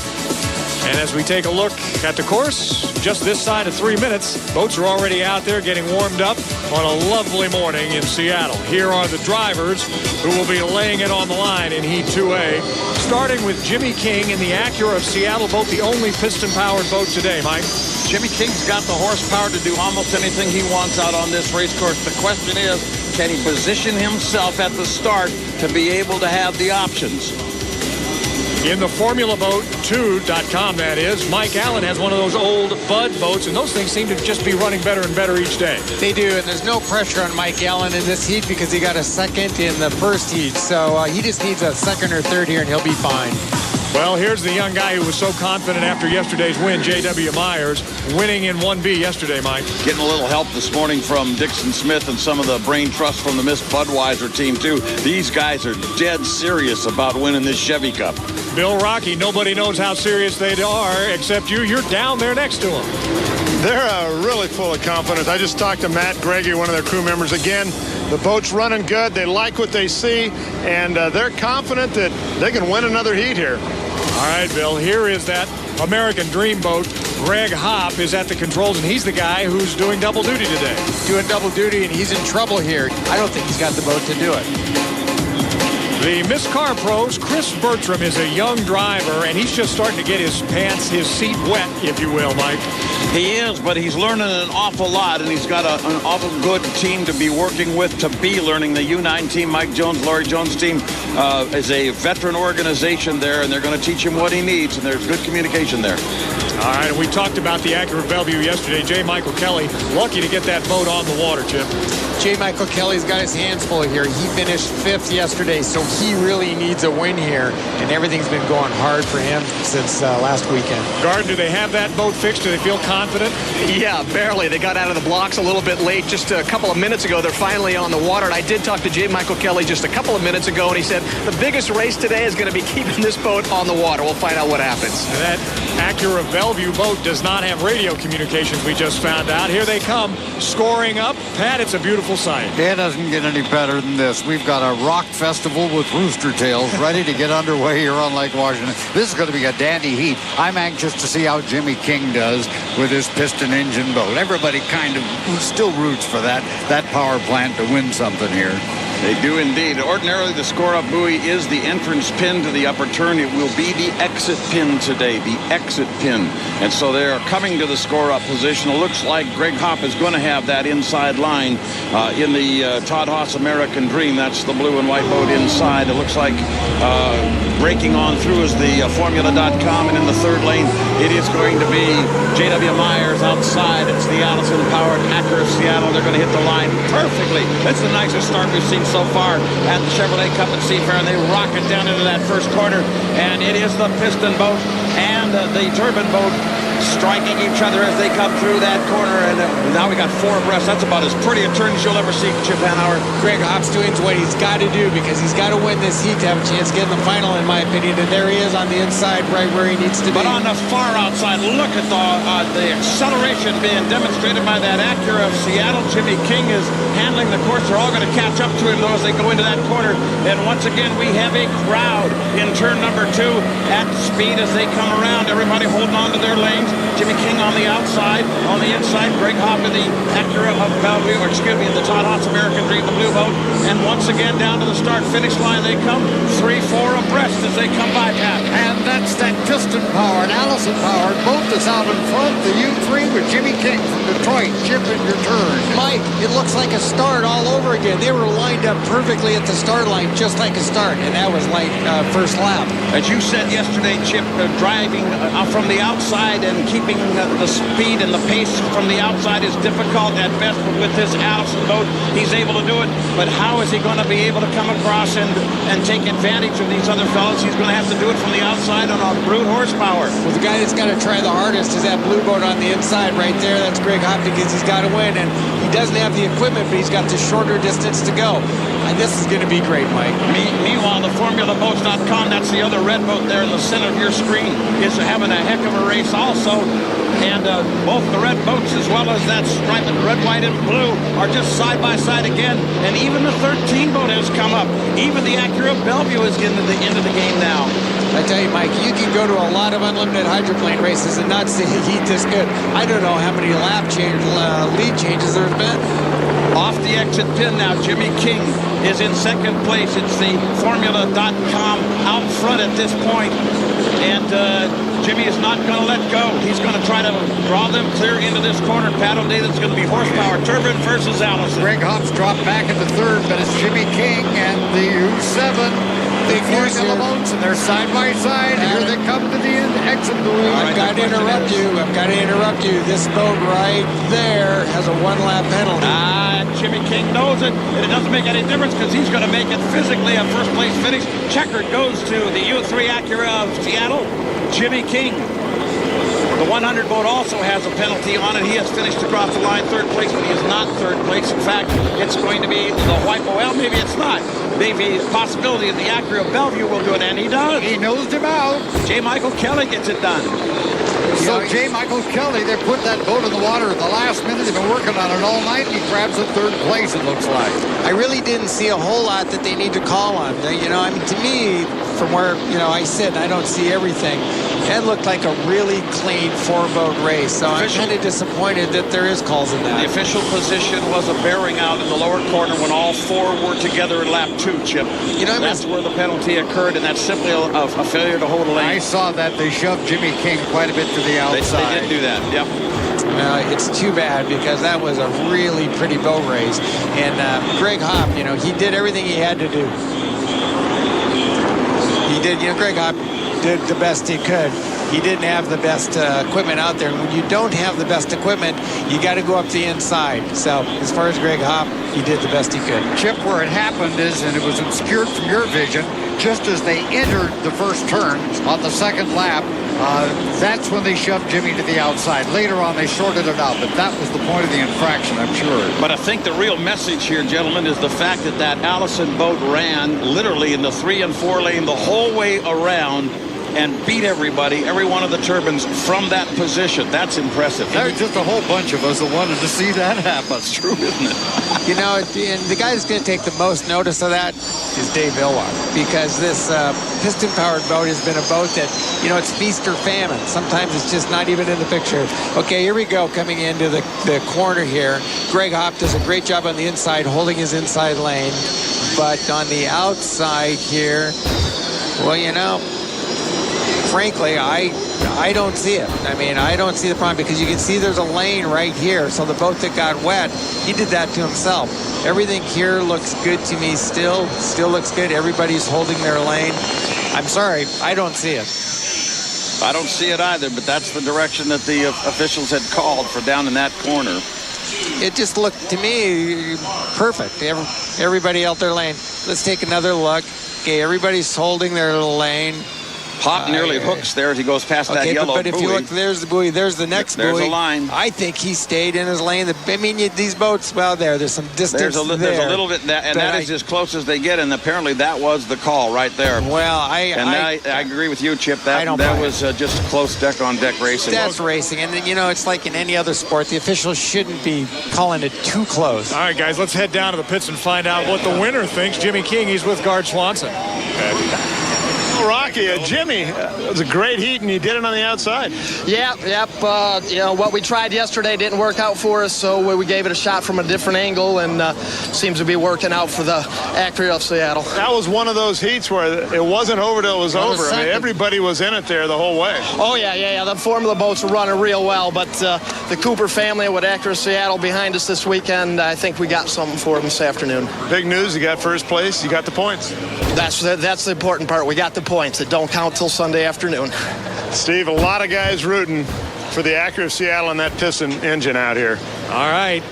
And as we take a look at the course, just this side of 3 minutes, boats are already out there getting warmed up. on a lovely morning in Seattle. Here are the drivers who will be laying it on the line in Heat 2A, starting with Jimmy King in the Acura of Seattle boat, the only piston-powered boat today, Mike. Jimmy King's got the horsepower to do almost anything he wants out on this race course. The question is, can he position himself at the start to be able to have the options? In the Formula Boat 2.com, that is, Mike Allen has one of those old Bud boats, and those things seem to just be running better and better each day. They do, and there's no pressure on Mike Allen in this heat because he got a second in the first heat. So he just needs a second or third here, and he'll be fine. Well, here's the young guy who was so confident after yesterday's win, J.W. Myers, winning in 1B yesterday, Mike. Getting a little help this morning from Dixon Smith and some of the brain trust from the Miss Budweiser team, too. These guys are dead serious about winning this Chevy Cup. Bill Rocky, nobody knows how serious they are except you. You're down there next to them. They're really full of confidence. I just talked to Matt Gregory, one of their crew members. Again, the boat's running good. They like what they see, and they're confident that they can win another heat here. All right, Bill, here is that American Dream boat. Greg Hopp is at the controls, and he's the guy who's doing double duty today. Doing double duty, and he's in trouble here. I don't think he's got the boat to do it. The Miss Car Pros, Chris Bertram is a young driver, and he's just starting to get his pants, his seat wet, if you will, Mike. He is, but he's learning an awful lot, and he's got an awful good team to be working with, to be learning. The U9 team, Mike Jones, Laurie Jones' team, is a veteran organization there, and they're going to teach him what he needs, and there's good communication there. All right, and we talked about the Acura Bellevue yesterday. J. Michael Kelly, lucky to get that boat on the water, Chip. J. Michael Kelly's got his hands full here. He finished 5th yesterday, so he really needs a win here, and everything's been going hard for him since last weekend. Garden, do they have that boat fixed? Do they feel confident? Yeah, barely. They got out of the blocks a little bit late. Just a couple of minutes ago, they're finally on the water, and I did talk to J. Michael Kelly just a couple of minutes ago, and he said the biggest race today is going to be keeping this boat on the water. We'll find out what happens. And that Acura Bellevue boat does not have radio communications, we just found out. Here they come, scoring up. Pat, it's a beautiful sight. It doesn't get any better than this. We've got a rock festival with rooster tails ready to get underway here on Lake Washington. This is going to be a dandy heat. I'm anxious to see how Jimmy King does with his piston engine boat. Everybody kind of still roots for that power plant to win something here. They do indeed. Ordinarily, the score-up buoy is the entrance pin to the upper turn. It will be the exit pin today, the exit pin. And so they are coming to the score-up position. It looks like Greg Hopp is going to have that inside line in the Todd Haas American Dream. That's the blue and white boat inside. It looks like breaking on through is the Formula.com, and in the third lane, it is going to be J.W. Myers outside. It's the Allison-powered Acura Seattle. They're going to hit the line perfectly. That's the nicest start we've seen so far at the Chevrolet Cup at SEAFAIR, and they rocket down into that first corner, and it is the piston boat and the turbine boat striking each other as they come through that corner, and now we got 4 abreast. That's about as pretty a turn as you'll ever see, Chip Hanauer. Greg Hopp's doing what he's got to do because he's got to win this heat to have a chance to get in the final, in my opinion, and there he is on the inside right where he needs to be. But on the far outside, look at the acceleration being demonstrated by that Acura of Seattle. Jimmy King is handling the course. They're all going to catch up to him, though, as they go into that corner. And once again, we have a crowd in turn number 2 at speed as they come around. Everybody holding on to their lanes. Jimmy King on the outside. On the inside, Greg Hopp in the Acura of Bellevue, or excuse me, the Todd Haas American Dream, the blue boat. And once again, down to the start-finish line they come. 3-4 abreast as they come by, Pat. And that's that piston-powered, Allison-powered boat that's out in front, the U3 with Jimmy King from Detroit. Chip in your turn. Mike, it looks like a start all over again. They were lined up perfectly at the start line, just like a start, and that was like first lap. As you said yesterday, Chip, driving from the outside and keeping the speed and the pace from the outside is difficult at best, but with this Allison boat, he's able to do it. But how is he going to be able to come across and take advantage of these other fellows? He's going to have to do it from the outside on a brute horsepower. Well, the guy that's got to try the hardest is that blue boat on the inside right there. That's Greg Hopp, because he's got to win, and he doesn't have the equipment, but he's got the shorter distance to go. And this is going to be great, Mike. Meanwhile, the FormulaBoats.com, that's the other red boat there in the center of your screen, is having a heck of a race also. And both the red boats as well as that stripe in red, white, and blue are just side by side again. And even the 13 boat has come up. Even the Acura Bellevue is into the game now. I tell you, Mike, you can go to a lot of unlimited hydroplane races and not see a heat this good. I don't know how many lead changes there's been. Off the exit pin now, Jimmy King is in second place. It's the Formula.com out front at this point. And Jimmy is not going to let go. He's going to try to draw them clear into this corner. Pat O'Day's going to be horsepower. Turbine versus Allison. Greg Hopp's dropped back into third, but it's Jimmy King and the U7. Big Formula boats, and they're side by side. Here they come to the exit buoy. I've got to interrupt you. This boat right there has a one-lap penalty. Jimmy King knows it, and it doesn't make any difference because he's going to make it physically a first-place finish. Checkered goes to the U3 Acura of Seattle, Jimmy King. The 100 boat also has a penalty on it. He has finished across the line third place, but he is not third place. In fact, it's going to be the white boat. Well, maybe it's not. Maybe the possibility of the Acura Bellevue will do it, and he does. He nosed him out. J. Michael Kelly gets it done. So J. Michael Kelly, they put that boat in the water at the last minute. They've been working on it all night. He grabs the third place, it looks like. I really didn't see a whole lot that they need to call on. To me, from where, I sit, I don't see everything. It looked like a really clean four-boat race. So I'm kind of disappointed that there is calls in that. The official position was a bearing out in the lower corner when all four were together in lap 2, Chip. That's where the penalty occurred, and that's simply a failure to hold a lane. I saw that. They shoved Jimmy King quite a bit to the outside. They did do that, yep. Well, it's too bad because that was a really pretty boat race. And Greg Hopp, he did everything he had to do. He did, Greg Hopp did the best he could. He didn't have the best equipment out there. And when you don't have the best equipment, you got to go up the inside. So as far as Greg Hopp, he did the best he could. Chip, where it happened is, and it was obscured from your vision, just as they entered the first turn on the second lap, that's when they shoved Jimmy to the outside. Later on, they sorted it out, but that was the point of the infraction, I'm sure. But I think the real message here, gentlemen, is the fact that Allison boat ran literally in the 3 and 4 lane the whole way around and beat everybody, every one of the turbines from that position. That's impressive. There's just a whole bunch of us that wanted to see that happen. That's true, isn't it? And the guy that's going to take the most notice of that is Dave Villwock, because this piston-powered boat has been a boat that, it's feast or famine. Sometimes it's just not even in the picture. Okay, here we go, coming into the corner here. Greg Hopp does a great job on the inside, holding his inside lane. But on the outside here, well, frankly, I don't see it. I don't see the problem because you can see there's a lane right here. So the boat that got wet, he did that to himself. Everything here looks good to me still looks good. Everybody's holding their lane. I'm sorry, I don't see it. I don't see it either, but that's the direction that the officials had called for down in that corner. It just looked to me perfect. Everybody out their lane. Let's take another look. Okay, everybody's holding their little lane. Hop nearly hooks there as he goes past that yellow buoy. But if you look, there's the buoy. There's the next buoy. There's a line. I think he stayed in his lane. These boats, there's some distance There's a little bit, and that is as close as they get, and apparently that was the call right there. Well, I agree with you, Chip. That was just close deck-on-deck racing. That's racing, and it's like in any other sport. The officials shouldn't be calling it too close. All right, guys, let's head down to the pits and find out what the winner thinks. Jimmy King, he's with Gard Swanson. Rocky, Jimmy, it was a great heat, and he did it on the outside. Yep. What we tried yesterday didn't work out for us, so we gave it a shot from a different angle, and seems to be working out for the Acura of Seattle. That was one of those heats where it wasn't over till it was over. Everybody was in it there the whole way. Oh, yeah. The Formula boats are running real well, but the Cooper family with Acura Seattle behind us this weekend, I think we got something for them this afternoon. Big news, you got first place, you got the points. That's the important part. We got the points. It don't count till Sunday afternoon. Steve, a lot of guys rooting for the Acura of Seattle and that piston engine out here. All right.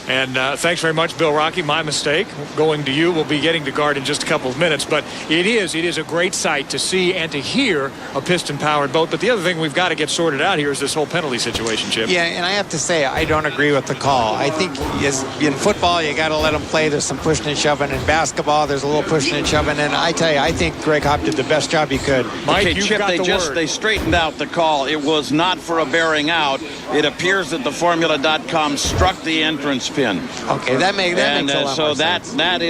And thanks very much, Bill Rocky. My mistake. Going to you. We'll be getting to Gard in just a couple of minutes. But it is a great sight to see and to hear a piston-powered boat. But the other thing we've got to get sorted out here is this whole penalty situation, Chip. Yeah, and I have to say, I don't agree with the call. I think in football, you got to let them play. There's some pushing and shoving. In basketball, there's a little pushing and shoving. And I tell you, I think Greg Hopp did the best job he could. Mike, okay, Chip, they straightened out the call. It was not for a bearing out. It appears that the Formula.com struck the entrance pin. Okay, that makes a lot so more that sense. that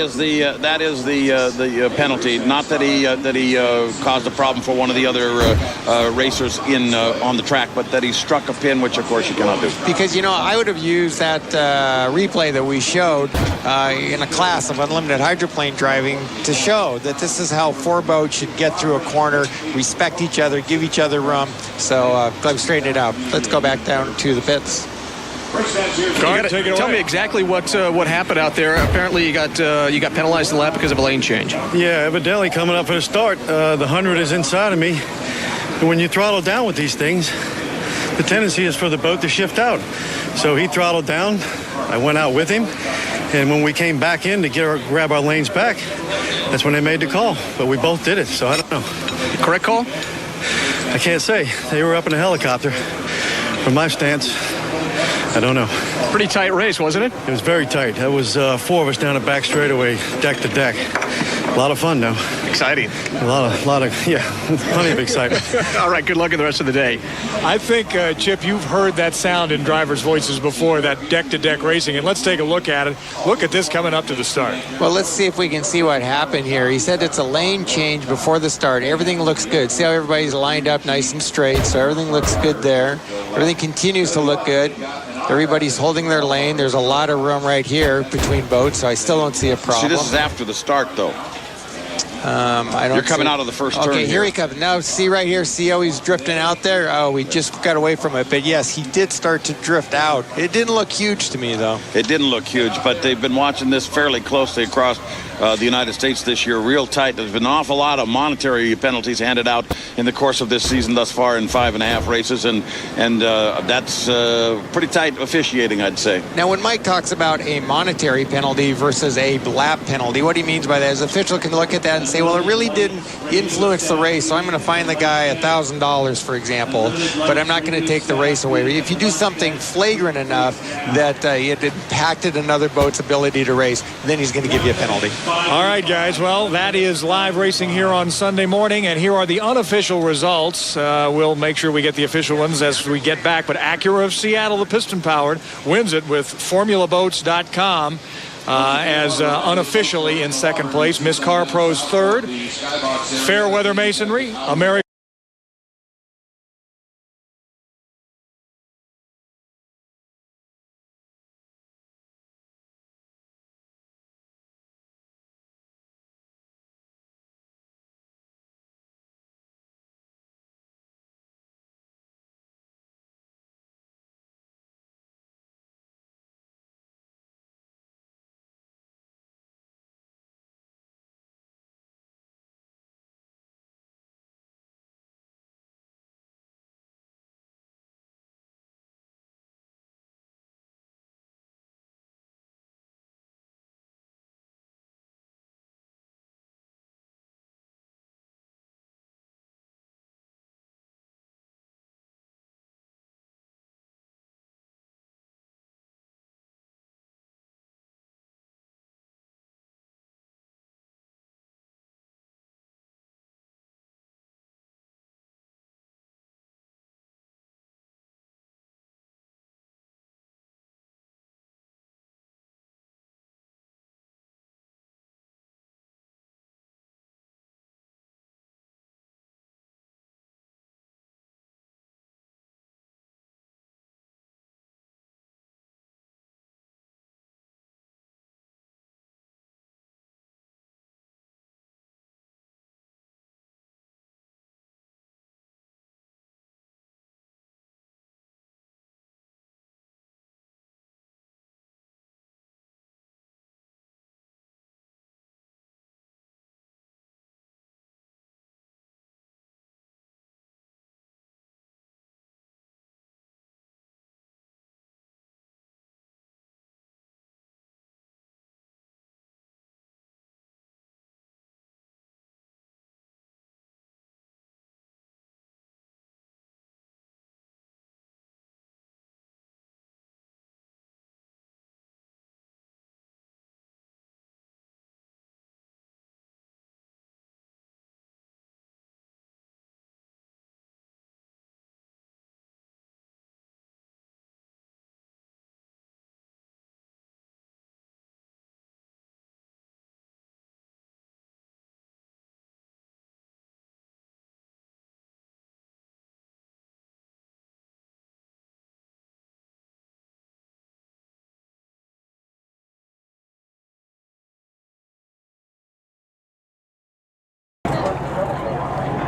is the penalty. Not that he caused a problem for one of the other racers on the track, but that he struck a pin, which of course you cannot do. Because, you know, I would have used that replay that we showed in a class of unlimited hydroplane driving to show that this is how four boats should get through a corner, respect each other, give each other room. So I've straightened it out. Let's go back down to the pits. Tell me exactly what happened out there. Apparently, you got penalized a lap because of a lane change. Yeah, evidently coming up for the start, the 100 is inside of me. And when you throttle down with these things, the tendency is for the boat to shift out. So he throttled down. I went out with him. And when we came back in to grab our lanes back, that's when they made the call. But we both did it, so I don't know. Correct call? I can't say. They were up in a helicopter. From my stance, I don't know. Pretty tight race, wasn't it? It was very tight. That was four of us down the back straightaway, deck to deck. A lot of fun, though. Exciting. A lot of, yeah, plenty of excitement. All right, good luck in the rest of the day. I think, Chip, you've heard that sound in drivers' voices before, that deck-to-deck racing, and let's take a look at it. Look at this coming up to the start. Well, let's see if we can see what happened here. He said it's a lane change before the start. Everything looks good. See how everybody's lined up nice and straight, so everything looks good there. Everything continues to look good. Everybody's holding their lane. There's a lot of room right here between boats, so I still don't see a problem. See, this is after the start, though. I don't You're coming out of the first turn. Okay, here he comes. Now, see right here, see how he's drifting out there? Oh, we just got away from it. But yes, he did start to drift out. It didn't look huge to me, though. It didn't look huge, but they've been watching this fairly closely across the United States this year, real tight. There's been an awful lot of monetary penalties handed out in the course of this season thus far in 5.5 races, and that's pretty tight officiating, I'd say. Now, when Mike talks about a monetary penalty versus a lap penalty, what he means by that is the official can look at that and say, well, it really didn't influence the race, so I'm going to fine the guy $1,000, for example, but I'm not going to take the race away. If you do something flagrant enough that it impacted another boat's ability to race, then he's going to give you a penalty. All right, guys. Well, that is live racing here on Sunday morning, and here are the unofficial results. We'll make sure we get the official ones as we get back, but Acura of Seattle, the piston-powered, wins it with FormulaBoats.com. As unofficially in second place. Miss Car Pro's third. Fairweather Masonry, American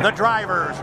the drivers.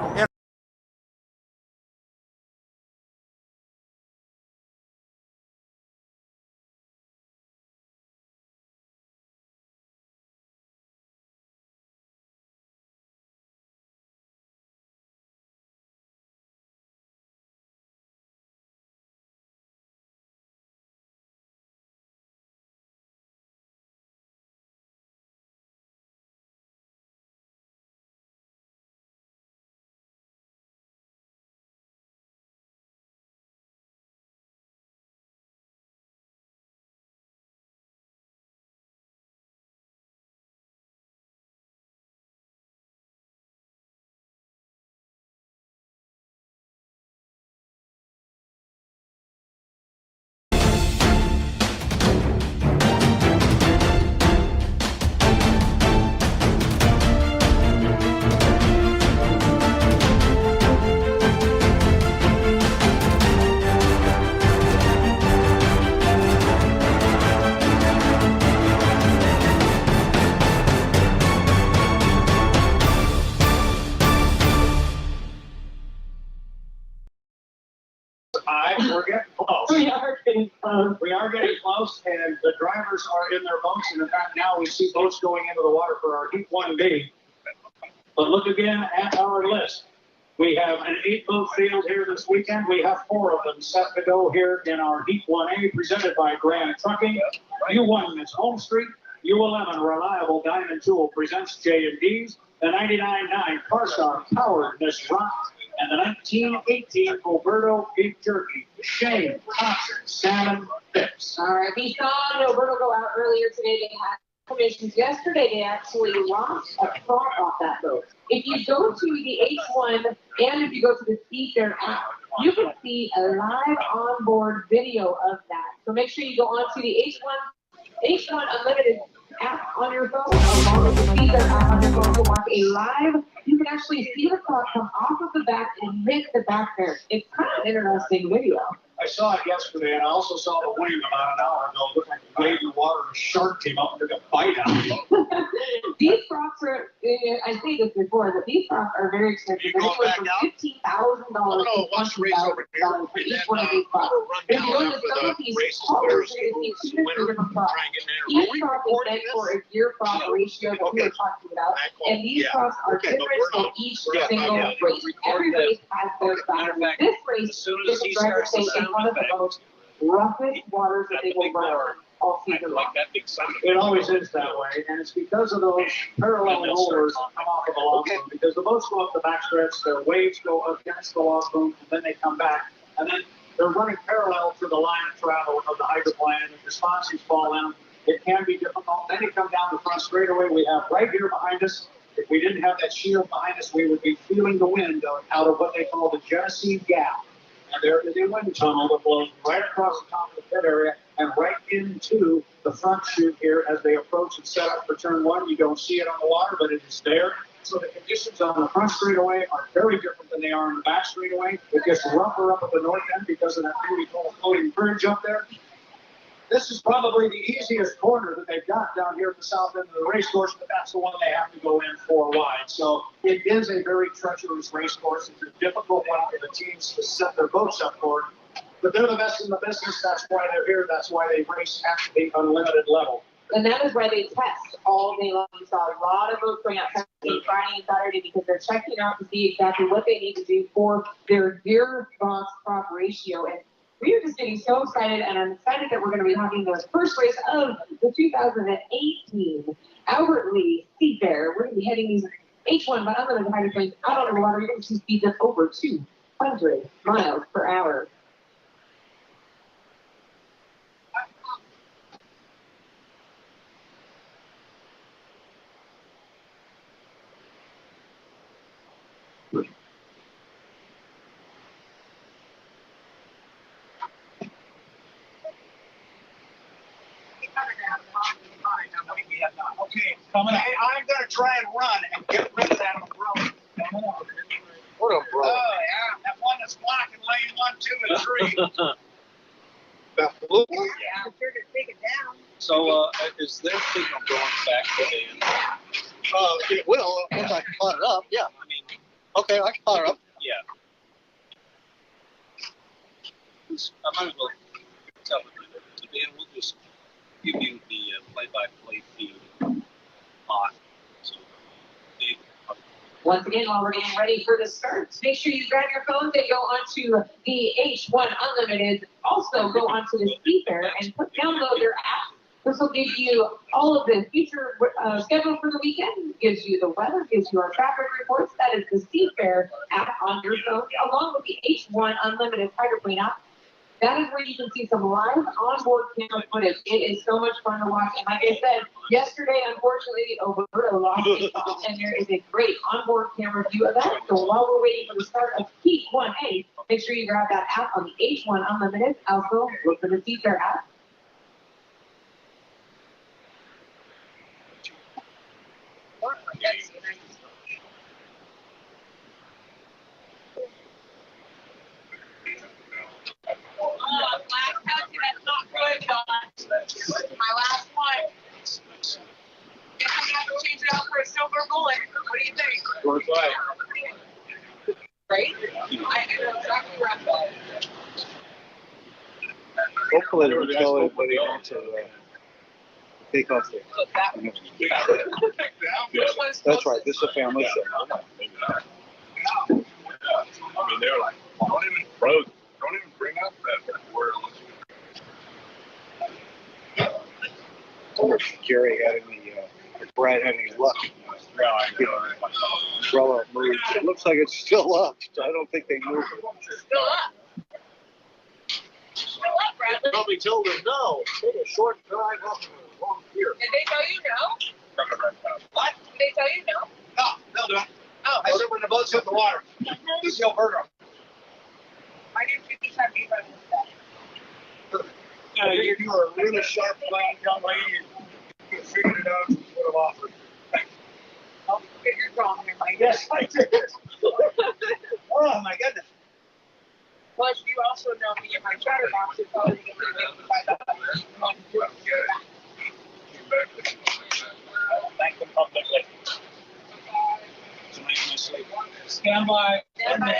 We're getting close. We are getting close. We are getting close, and the drivers are in their boats. And in fact, now we see boats going into the water for our Heat 1B. But look again at our list. We have an 8-boat field here this weekend. We have 4 of them set to go here in our Heat 1A, presented by Grand Trucking. U1 is Home Street. U11 Reliable Diamond Tool presents J&D's. The 99.9 Carstar Powered Miss Rock. And the 1918 Roberto Beef Jerky, Shane Thompson Salmon Fix. All right, we saw Roberto go out earlier today. They had commissions yesterday. They actually launched a prop off that boat. If you go to the H1 and if you go to the SEAFAIR app, you can see a live onboard video of that. So make sure you go onto the H1 Unlimited app on your phone, along with the SEAFAIR app on your phone to watch a live. You can actually see the clock come off of the back and hit the back there. It's kind of an interesting video. I saw it yesterday, and I also saw the wing about an hour ago. It looked like a wave in the water, and a shark came up and took a bite out of it. These props are, I say this before, but these props are very expensive. They're anywhere from $15,000 to $20,000 for each one of these props. If you go to some of these colors, you're going to see 2 different props. Each prop is meant for a gear prop ratio that we were talking about, and these props are different for each single race. Every race has their style. This race is a driver stay in one of the most roughest waters that they will run all season long. It always is that way, and it's because of those parallel rollers that come off of the log boom, because the boats go up the backstretch, their waves go against the log boom, and then they come back, and then they're running parallel to the line of travel of the hydroplane, and if the sponsies fall in, it can be difficult. Then you come down the front straightaway we have right here behind us. If we didn't have that shield behind us, we would be feeling the wind out of what they call the Genesee Gap. And there is a wind tunnel that blows right across the top of the pit area and right into the front chute here as they approach and set up for turn 1. You don't see it on the water, but it is there. So the conditions on the front straightaway are very different than they are on the back straightaway. It gets rougher up at the north end because of that thing we call floating bridge up there. This is probably the easiest corner that they've got down here at the south end of the race course, but that's the one they have to go in 4 wide. So it is a very treacherous race course. It's a difficult one for the teams to set their boats up for. But they're the best in the business. That's why they're here. That's why they race at the unlimited level. And that is why they test all day long. We saw a lot of boats going out testing Friday and Saturday because they're checking out to see exactly what they need to do for their gear box prop ratio. And we are just getting so excited, and I'm excited that we're going to be having the first race of the 2018 Albert Lee SEAFAIR. We're going to be heading these H1 by unlimited hydroplanes out on the water. You're going to see speeds of over 200 miles per hour. Okay, coming up. I'm going to try and run and get rid of that umbrella. What umbrella? Oh, yeah, that one that's blocking lane 1, 2, and 3. Yeah, I'm sure to take it down. So, is their signal going back to the It will once I caught it up. Yeah. I mean, Okay, I can fire up. Yeah. I might as well tell them that Dan will just give you the play-by-play feed on. So, Dave, once again, while we're getting ready for the start, make sure you grab your phones and go onto the H1 Unlimited. Also, go onto the SEAFAIR and download their app. This will give you all of the future schedule for the weekend, gives you the weather, gives you our traffic reports. That is the SEAFAIR app on your phone, along with the H1 Unlimited Hydroplane app. That is where you can see some live onboard camera footage. It is so much fun to watch. And like I said, yesterday, unfortunately, Alberta lost it, and there is a great onboard camera view of that. So while we're waiting for the start of Heat 1A, make sure you grab that app on the H1 Unlimited. Also, look for the SEAFAIR app. Last touch, that's not good, Don. My last one. Guess I'm gonna have to change it out for a silver bullet. What do you think? Worth it. Right? I know exactly where I'm going. Hopefully they will tell everybody not to take off their. That's right. This is a family show. I mean, they're like, don't even bring up that word. Gary had Brad had any luck. Umbrella moved. It looks like it's still up. I don't think they moved it. Still up. Still up, Bradley. Probably told them no. Take a short drive up along here. Did they tell you no? What? Did they tell you no? No, they'll do it. Oh. I said when the boats hit the water. This is Alberta. I didn't think you had me by this. You are a really sharp young lady and you figured it out. You would have offered. Oh, you figured wrong here, Mike. Yes, I did. Oh my goodness. Plus, you also know me and my chatterbox is always going to get by the Thank them publicly. Stand by. Stand by.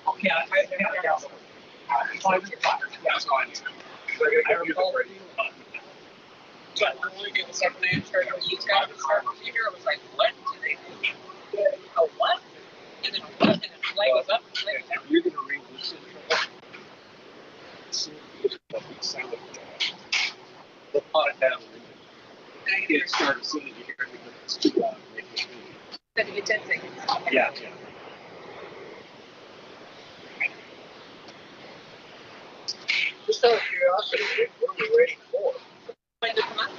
Okay, I But when we did the second name started with these guys, start procedure, I was like, what do they do? A what? And then what? And then the flag was up. You're going to read this intro. They'll pot it down. It started as soon as you hear it because it's too loud. Then you get 10 seconds. Yeah. Just out of curiosity, what are we waiting for? When to come up?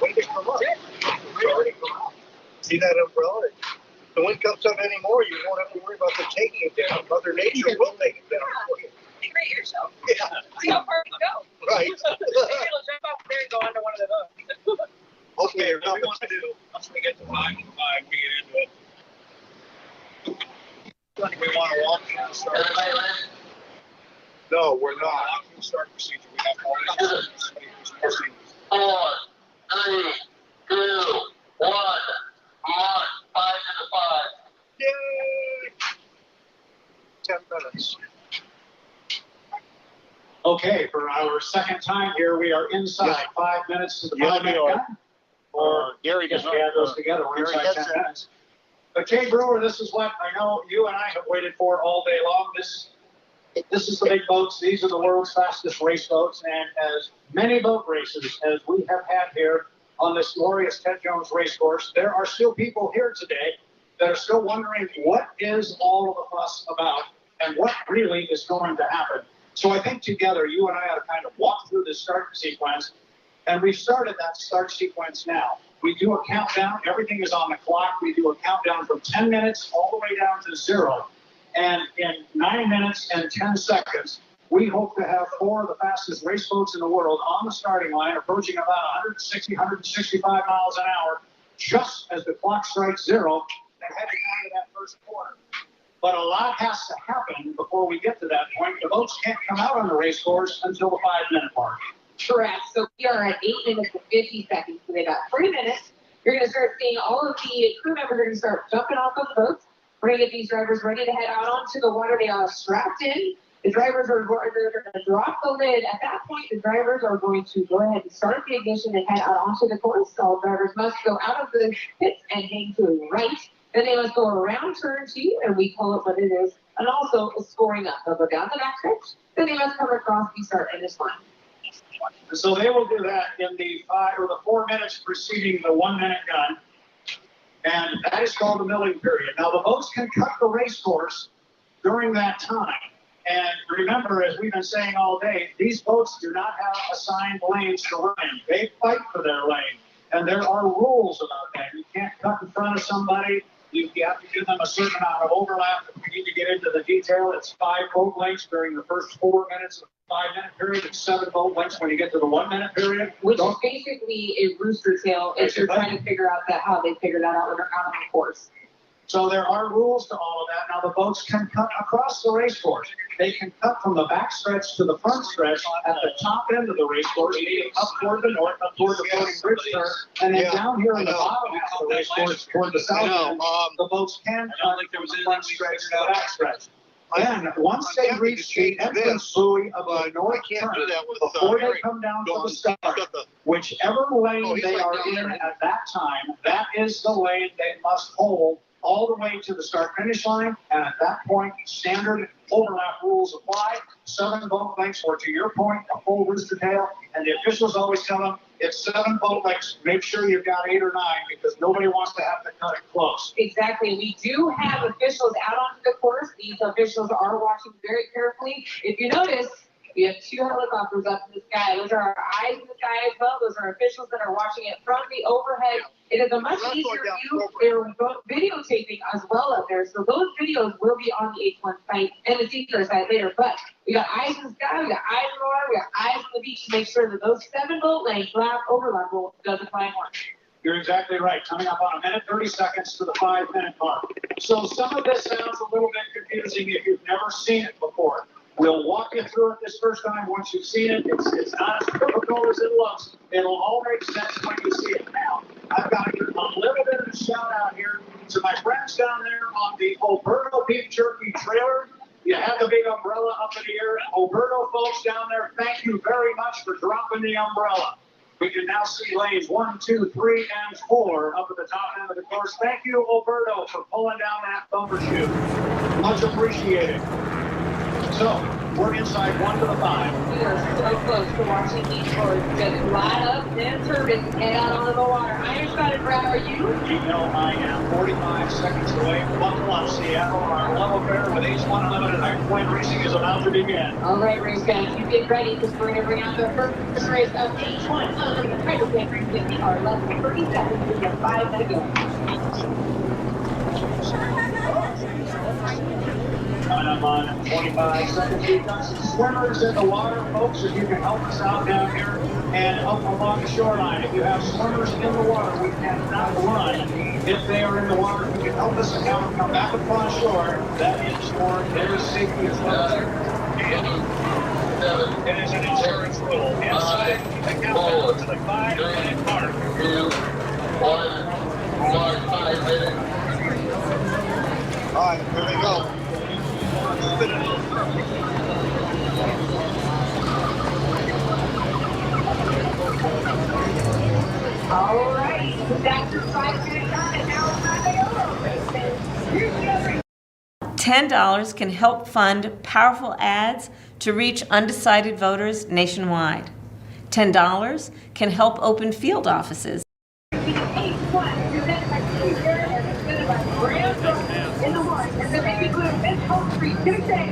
When to come up? We're already come up. See that umbrella? If the wind comes up anymore, you won't have to worry about them taking it down. Mother Nature will take it down for you. Integrate yourself. Yeah. See how far you go. Right. Maybe it'll jump up there and go onto one of those. Okay, what we want to do, once we get to 5 and 5, we get into it. We want to walk through the start procedure. No, we're not. Walk through the start procedure. We have all these procedures. 4, 3, 2, 1. March 5 to the 5. Yay! 10 minutes. Okay, for our second time here, we are inside 5 minutes to the 5-minute gun. Or Gary just add those together. We're inside 10 minutes. But Jay Brewer, this is what I know you and I have waited for all day long. This is the big boats. These are the world's fastest race boats. And as many boat races as we have had here on this glorious Ted Jones race course, there are still people here today that are still wondering what is all of the fuss about and what really is going to happen. So I think together, you and I ought to kind of walk through the start sequence. And we've started that start sequence now. We do a countdown. Everything is on the clock. We do a countdown from 10 minutes all the way down to 0. And in 9 minutes and 10 seconds, we hope to have 4 of the fastest race boats in the world on the starting line, approaching about 160, 165 miles an hour, just as the clock strikes 0. They're heading down to that first corner. But a lot has to happen before we get to that point. The boats can't come out on the race course until the 5-minute mark. Correct. So we are at 8 minutes and 50 seconds. So they got 3 minutes You're going to start seeing all of the crew members are going to start jumping off of the boats. We're going to get these drivers ready to head out onto the water. They are strapped in. The drivers are going to drop the lid. At that point, the drivers are going to go ahead and start the ignition and head out onto the course. All drivers must go out of the pits and hang to the right. Then they must go around turn 2, and we call it what it is, and also scoring up. They'll go down the back stretch. Then they must come across the start finish line. So they will do that in the 5 or the 4 minutes preceding the 1 minute gun. And that is called the milling period. Now, the boats can cut the race course during that time. And remember, as we've been saying all day, these boats do not have assigned lanes to run in. They fight for their lane. And there are rules about that. You can't cut in front of somebody. You have to give them a certain amount of overlap. If we need to get into the detail, it's 5 boat lengths during the first 4 minutes of the 5 minute period. It's 7 boat lengths when you get to the 1 minute period. Which is basically a rooster tail if you're trying to figure out how they figure that out when they're out on the course. So there are rules to all of that. Now the boats can cut across the race course. They can cut from the back stretch to the front stretch at the top end of the race course, meaning up toward the north, up toward the floating bridge turn, and then down here in the bottom half of the race course toward the south end, the boats can cut from the front stretch to the back stretch. And once they reach the entrance buoy of the north turn, before they come down to the start, whichever lane they are in at that time, that is the lane they must hold all the way to the start-finish line, and at that point, standard overlap rules apply. 7 boat lengths, or to your point, a full rooster tail, and the officials always tell them, it's 7 boat lengths, make sure you've got 8 or 9, because nobody wants to have to cut it close. Exactly. We do have officials out onto the course. These officials are watching very carefully. If you notice, we have 2 helicopters up in the sky. Those are our eyes in the sky as well. Those are officials that are watching it from the overhead. It is a much easier view. They're videotaping as well up there. So those videos will be on the H1 site and the SEAFAIR site later. But we got eyes in the sky, we got eyes in the water, we got eyes on the beach to make sure that those 7 boat length overlap rule does apply more. You're exactly right. Coming up on 1 minute, 30 seconds to the 5 minute mark. So some of this sounds a little bit confusing if you've never seen it before. We'll walk you through it this first time. Once you've seen it, it's not as difficult as it looks. It'll all make sense when you see it. Now, I've got to give a little bit of a shout out here to my friends down there on the Alberto Beef Jerky trailer. You have the big umbrella up in the air. Alberto folks down there, thank you very much for dropping the umbrella. We can now see lanes 1, 2, 3, and 4 up at the top end of the course. Thank you, Alberto, for pulling down that bumper chute. Much appreciated. So, we're inside 1 to the 5. We are so close to watching these boats just line up and turbines and head out onto the water. Iron Shot and Brad, are you? You know I am 45 seconds away. Buckle up, Seattle. Our love affair with H1 Unlimited Hyperplane Racing is about to begin. All right, race fans, you get ready because we're going to bring out the first race of H1 Unlimited Hyperplane Racing. We are less than 30 seconds to get 5 minutes ago. Coming up on 25 seconds. We've got some swimmers in the water, folks. If you can help us out down here and up along the shoreline. If you have swimmers in the water, we cannot run if they are in the water. If you can help us out, come back across shore. That is for their safety as well. It is an insurance rule. Inside the countdown to the 5 minute mark. 5 minutes. All right, here we go. All right, that's your 5 minute time, and now it's time to go. $10 can help fund powerful ads to reach undecided voters nationwide. $10 can help open field offices. In the water, and the baby blue, Miss Hope Street, Tuesday.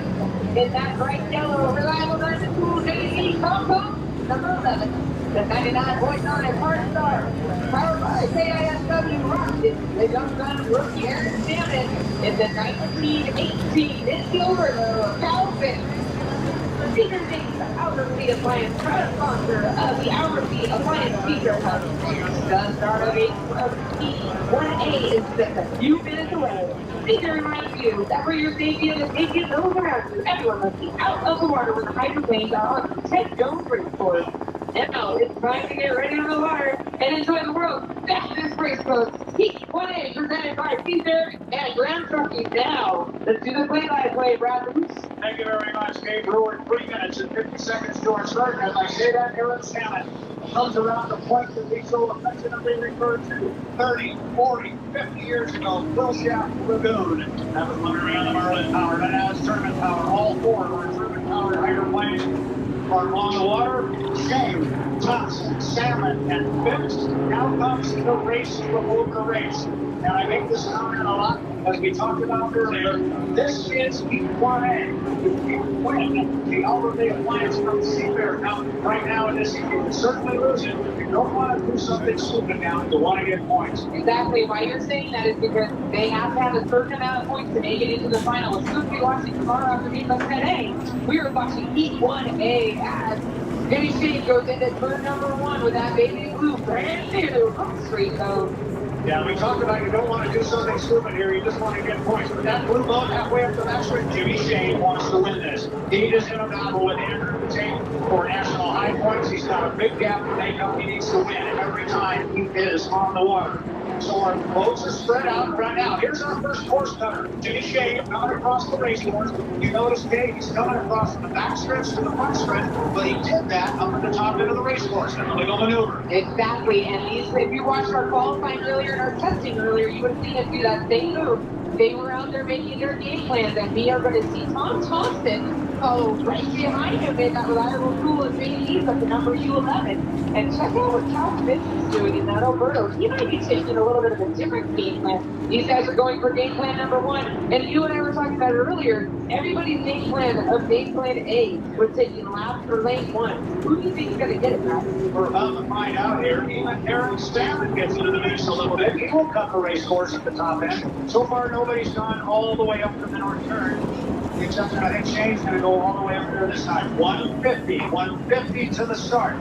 In that bright yellow, reliable nursing school, JC Combo, number 11. The 99.9 Hard Star, powered by KISW Rocket, the young gun rookie Aaron Stanton, in the 1918 in silver, the Calvin. Speaker Days, the Hourly Appliance, proud sponsor of the Hourly Appliance Speaker Hub. The start of P1A is just a few minutes away. Speaker reminds you that for your safety and the safety of those around you, everyone must be out of the water when the hydroplanes are on the 10 Jones race course. Now it's time to get ready on the water and enjoy the world's fastest race boat. Heat 1A presented by SEAFAIR and Grand Trucking. Now, let's do the play-by-play, Brad. Thank you very much, Dave. We're in 3 minutes and 50 seconds to our start. As I say that, Aaron Salmon comes around the point that we so affectionately referred to 30, 40, 50 years ago. Full Shaft Lagoon. That was when we ran the Marlin Power. And now it's Turbine Power. All four of our Turbine Power hydroplanes are on the water. Shane, Thompson, Salmon, and Phipps. Now comes the race before the race. And I make this comment a lot, as we talked about earlier. This is Heat 1A. You can't win the Alderley Alliance from SEAFAIR. Now, right now in this heat, you can certainly lose it. If you don't want to do something stupid now, you want to get points. Exactly. Why you're saying that is because they have to have a certain amount of points to make it into the final. As soon as we watching tomorrow after Heat 10A, we are watching Heat 1A as Jimmy Shane goes into turn number 1 with that baby blue brand new straight code. Yeah, we talked about you don't want to do something stupid here. You just want to get points. But that blue boat halfway up the backstretch, Jimmy Shane wants to win this. He just in a battle with Andrew Tate for national high points. He's got a big gap to make up. He needs to win every time he is on the water. So our boats are spread out right now. Here's our first course cutter. Jimmy Shane coming across the race course. You notice, Dave, he's coming across from the back stretch to the front stretch, but he did that up at the top end of the race course in a legal maneuver. Exactly, and these, if you watched our qualifying earlier and our testing earlier, you would have seen us do that same move. They were out there making their game plans, and we are going to see Tom Thompson follow right behind him in that reliable tool and big ease up to number U11. And check out what Cal Fitz is doing in that Alberto. He might be taking a little bit of a different game plan. These guys are going for game plan number 1. And you and I were talking about it earlier. Everybody's game plan of game plan A was taking laps for lane 1. Who do you think is going to get it, Matt? We're about to find out here. Even Aaron Salmon gets into the mix a little bit. He will cut the race course at the top end. So far, nobody's gone all the way up to the north turn. The exception, I think Shane's going to go all the way up there this time. 150 to the start.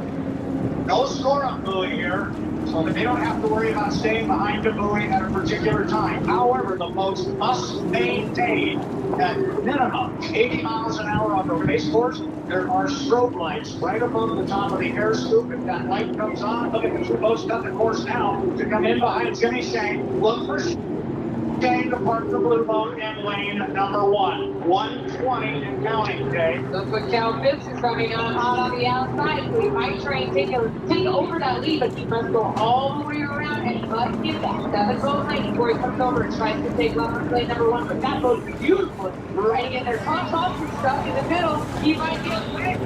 No score up buoy here, so that they don't have to worry about staying behind the buoy at a particular time. However, the boats must maintain at minimum 80 miles an hour on the race course. There are strobe lights right above the top of the air scoop. If that light comes on, look at the two boats cut the course now to come in behind Jimmy Shane. Look for Shane to park the blue boat in lane number 1. 120 and counting, Dave. Look what Cal Fitz is coming on hot on the outside. So he might try and take over that lead, but he must go all the way around and he must get that 7-boat lane before he comes over and tries to take lane number 1. But that boat's beautiful. Right in there. Tom Thompson stuck in the middle. He might get quick.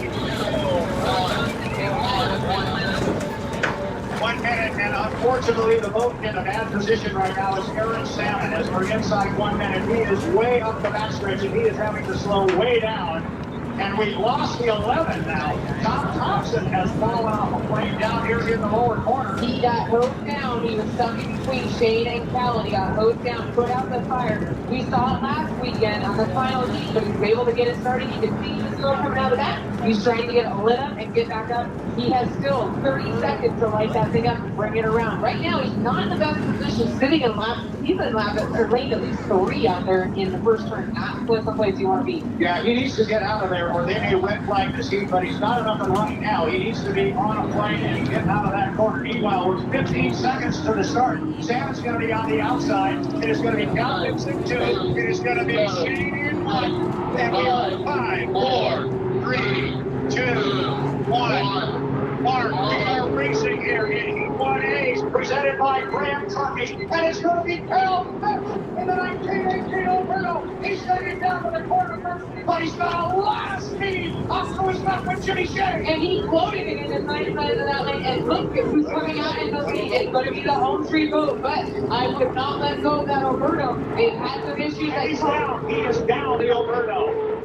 1 minute, and unfortunately the boat in a bad position right now is Aaron Salmon. As we're inside 1 minute, he is way up the backstretch and he is having to slow way down. And we've lost the 11 now. Tom Thompson has fallen off a plane down here in the lower corner. He got hosed down. He was stuck in between Shane and Cal, and he got hosed down, put out the fire. We saw it last weekend on the final heat, but he was able to get it started. You can see he's still coming out of that. He's trying to get it lit up and get back up. He has still 30 seconds to light that thing up and bring it around. Right now, he's not in the best position sitting in lap. He's in lap or lane at least 3 out there in the first turn. Not the place you want to be. Yeah, he needs to get out of there, or they may red flag this heat, but he's not enough and running now. He needs to be on a plane and get out of that corner. Meanwhile, with 15 seconds to the start, Salmon's going to be on the outside. It is going to be Cal Fitz in 2. It is going to be Shane in 1. And we are 5, 4, 3, 2, 1. Mark, we are racing here in Heat 1A, presented by Grand Trucking, and it's going to be Cal Fitz in the 1918 Alberto. He's getting down to the corner first, but he's got a lot of speed up to his left with Jimmy Shane. And he's floating it in the side of that lane, and look at who's coming out in the lead. It's going to be the home street boat, but I would not let go of that Alberto. They've had some issues. He's down. He is down, the Alberto.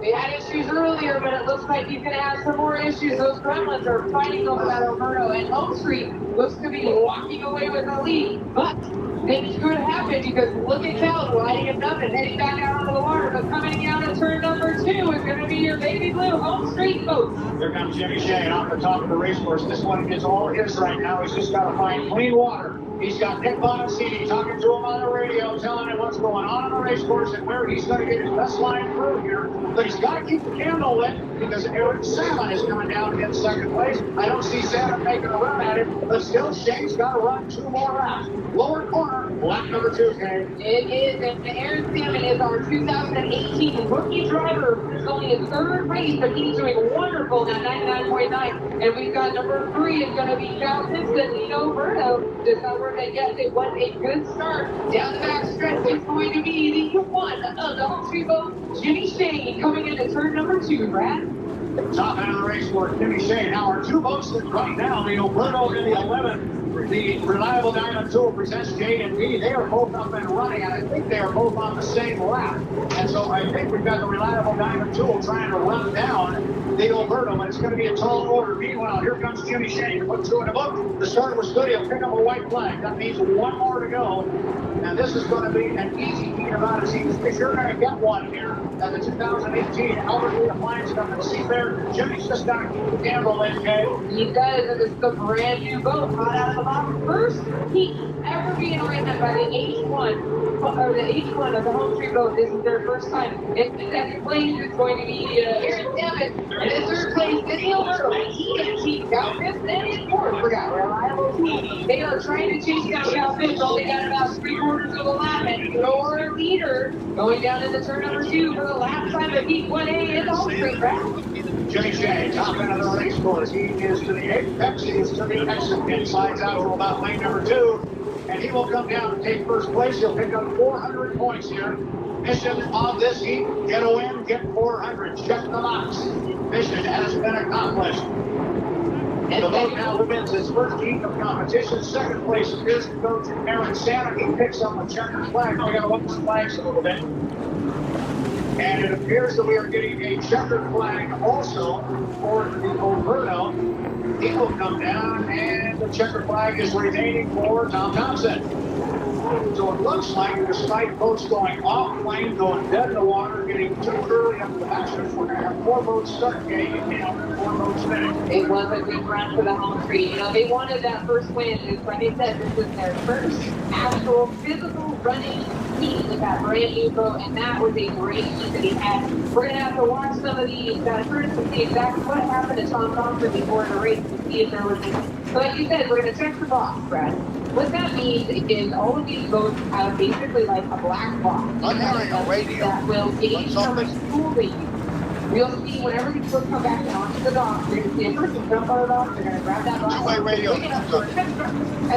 They had issues earlier, but it looks like he's going to have some more issues. Those gremlins are fighting over that Alberto, and Home Street looks to be walking away with the lead. But things could happen because look at Cal lighting him up and heading back out onto the water. But coming out of to turn number 2 is going to be your baby blue home straight boat. Here comes Jimmy Shane off the top of the race course. This one is all his right now. He's just got to find clean water. He's got Nick Bonaccini talking to him on the radio, telling him what's going on the race course and where he's going to get his best line through here. But he's got to keep the candle lit because Aaron Salmon is coming down in second place. I don't see Salmon making a run at him, but still Shane's got to run 2 more laps. Lower corner, lap number 2, Kane. It is, and Aaron Salmon is our 2018 rookie driver. It's only his 3rd race, but he's doing wonderful at 99.9. And we've got number 3 is going to be Cal Simpson, Lino Berto. Discovered that yes, it was a good start. Down the back stretch, it's going to be the one of the home street boat, Jimmy Shane, coming into turn number 2, Brad. Top end of the race for Jimmy Shane. Now our 2 boats that right now, the Oberto and the 11. The Reliable Diamond Tool presents J&B. They are both up and running, and I think they are both on the same lap. And so I think we've got the Reliable Diamond Tool trying to run down the Oberto, but it's going to be a tall order. Meanwhile, here comes Jimmy Shane to put 2 in a book. The start was good. He'll pick up a white flag. That means 1 more to go. And this is going to be an easy feat of Odyssey. If you're going to get one here at the 2018 Albert Lee Appliance Company SEAFAIR, Jimmy's just got to keep the candle lit, okay? He does, and this is a brand new boat, hot out of the box. First heat ever being ran by the H1, or the H1 of the home street boat. This is their first time. In second place is going to be Aaron Salmon, and in third place is Neil Murdoch. He got fifth and in fourth. Forgot Reliable Tool. They are trying to chase down Cal Fish. Only got about 3/4 of a lap, and your leader going down into turn number 2 for the lap time of Heat 1A in the home straight track. Jimmy Shane, top end of the race course. He is to the apex. He is to the exit. And slides out to about lane number 2. And he will come down and take first place. He'll pick up 400 points here. Mission of this heat, get a win, get 400. Check the box. Mission has been accomplished. And the boat now wins its first heat of competition. Second place appears to go to Aaron Salmon. He picks up a checkered flag. We're going to look at the flags a little bit. And it appears that we are getting a checkered flag also for the Oberto. He will come down, and the checkered flag is remaining for Tom Thompson. So it looks like, despite boats going off plane, going dead in the water, getting too early up the backstretch, we're going to have 4 boats start getting and 4 boats finish. It was a good run for the home street. You know, they wanted that first win. It's like I said, this was their first actual physical running heat with that brand new boat, and that was a great heat that he had. We're going to have to watch some of these first to see exactly what happened to Tom Thompson before the race to see if there was any. So like you said, we're going to check the box, Brad. What that means is all of these boats have basically like a black box. I'm hearing a radio. That will gauge how much fuel they use. We'll see whenever these boats come back onto the dock, they're going to see a person jump on the dock, they're going to grab that box, and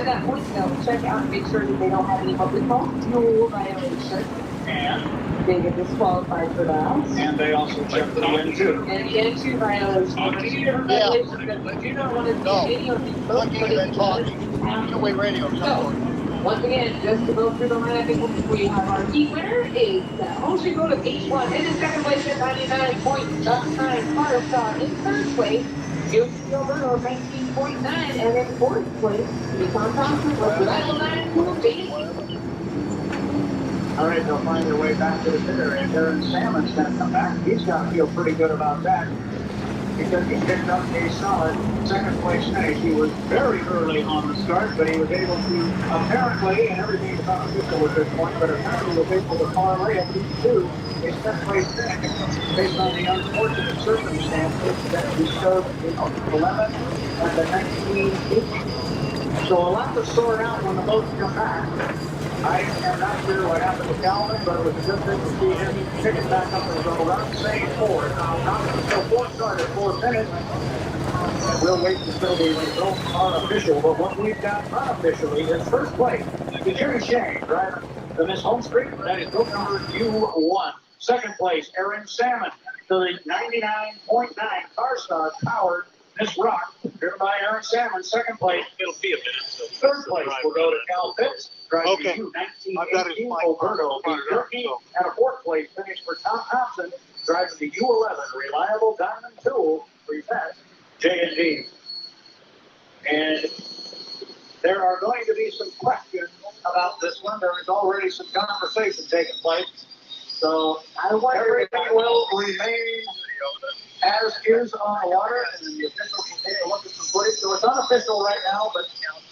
that point they'll check out and make sure that they don't have any what we call fuel violation. And they get disqualified for that. And they also check the wind too. And the N2 violations. Two different violations, but you don't want to see any of these boats. Two-way radio. So, once again, just to go through the lineup, we have our heat winner is the home street boat of H1. And in second place at 99.9 Carter Star. In third place, UC Alberto 19.9. And in fourth place, Tom Thompson with Reliable Diamond Tool Baby. All right, they'll find their way back to the center, and Aaron Salmon's going to come back. He's got to feel pretty good about that because he picked up a solid second place finish. He was very early on the start, but he was able to apparently, and everything is unofficial at this point, but apparently was able to parlay at least 2 a second place finish based on the unfortunate circumstances that bestowed the 11 and the 19. So a lot to sort out when the boats come back. I am not sure what happened to Calvin, but it was a good thing to see him pick it back up and go around saying 4. Now, Thompson still 4 started, 4 finished. We'll wait until the results are official, but what we've got unofficially is first place to Jimmy Shane, driver of Miss Home Street. That is boat number U1. Second place, Aaron Salmon to the 99.9 Carstar powered Miss Rock, driven by Aaron Salmon. Second place, it'll be a minute. So third place will go to Cal Pitts, driving U1918 Oberto, and a fourth place finish for Tom Thompson, driving the U11 Reliable Diamond Tool, presents J&D. And there are going to be some questions about this one. There is already some conversation taking place. So So everything will remain as is on the water, and then the officials will take a look at some footage. So it's unofficial right now, but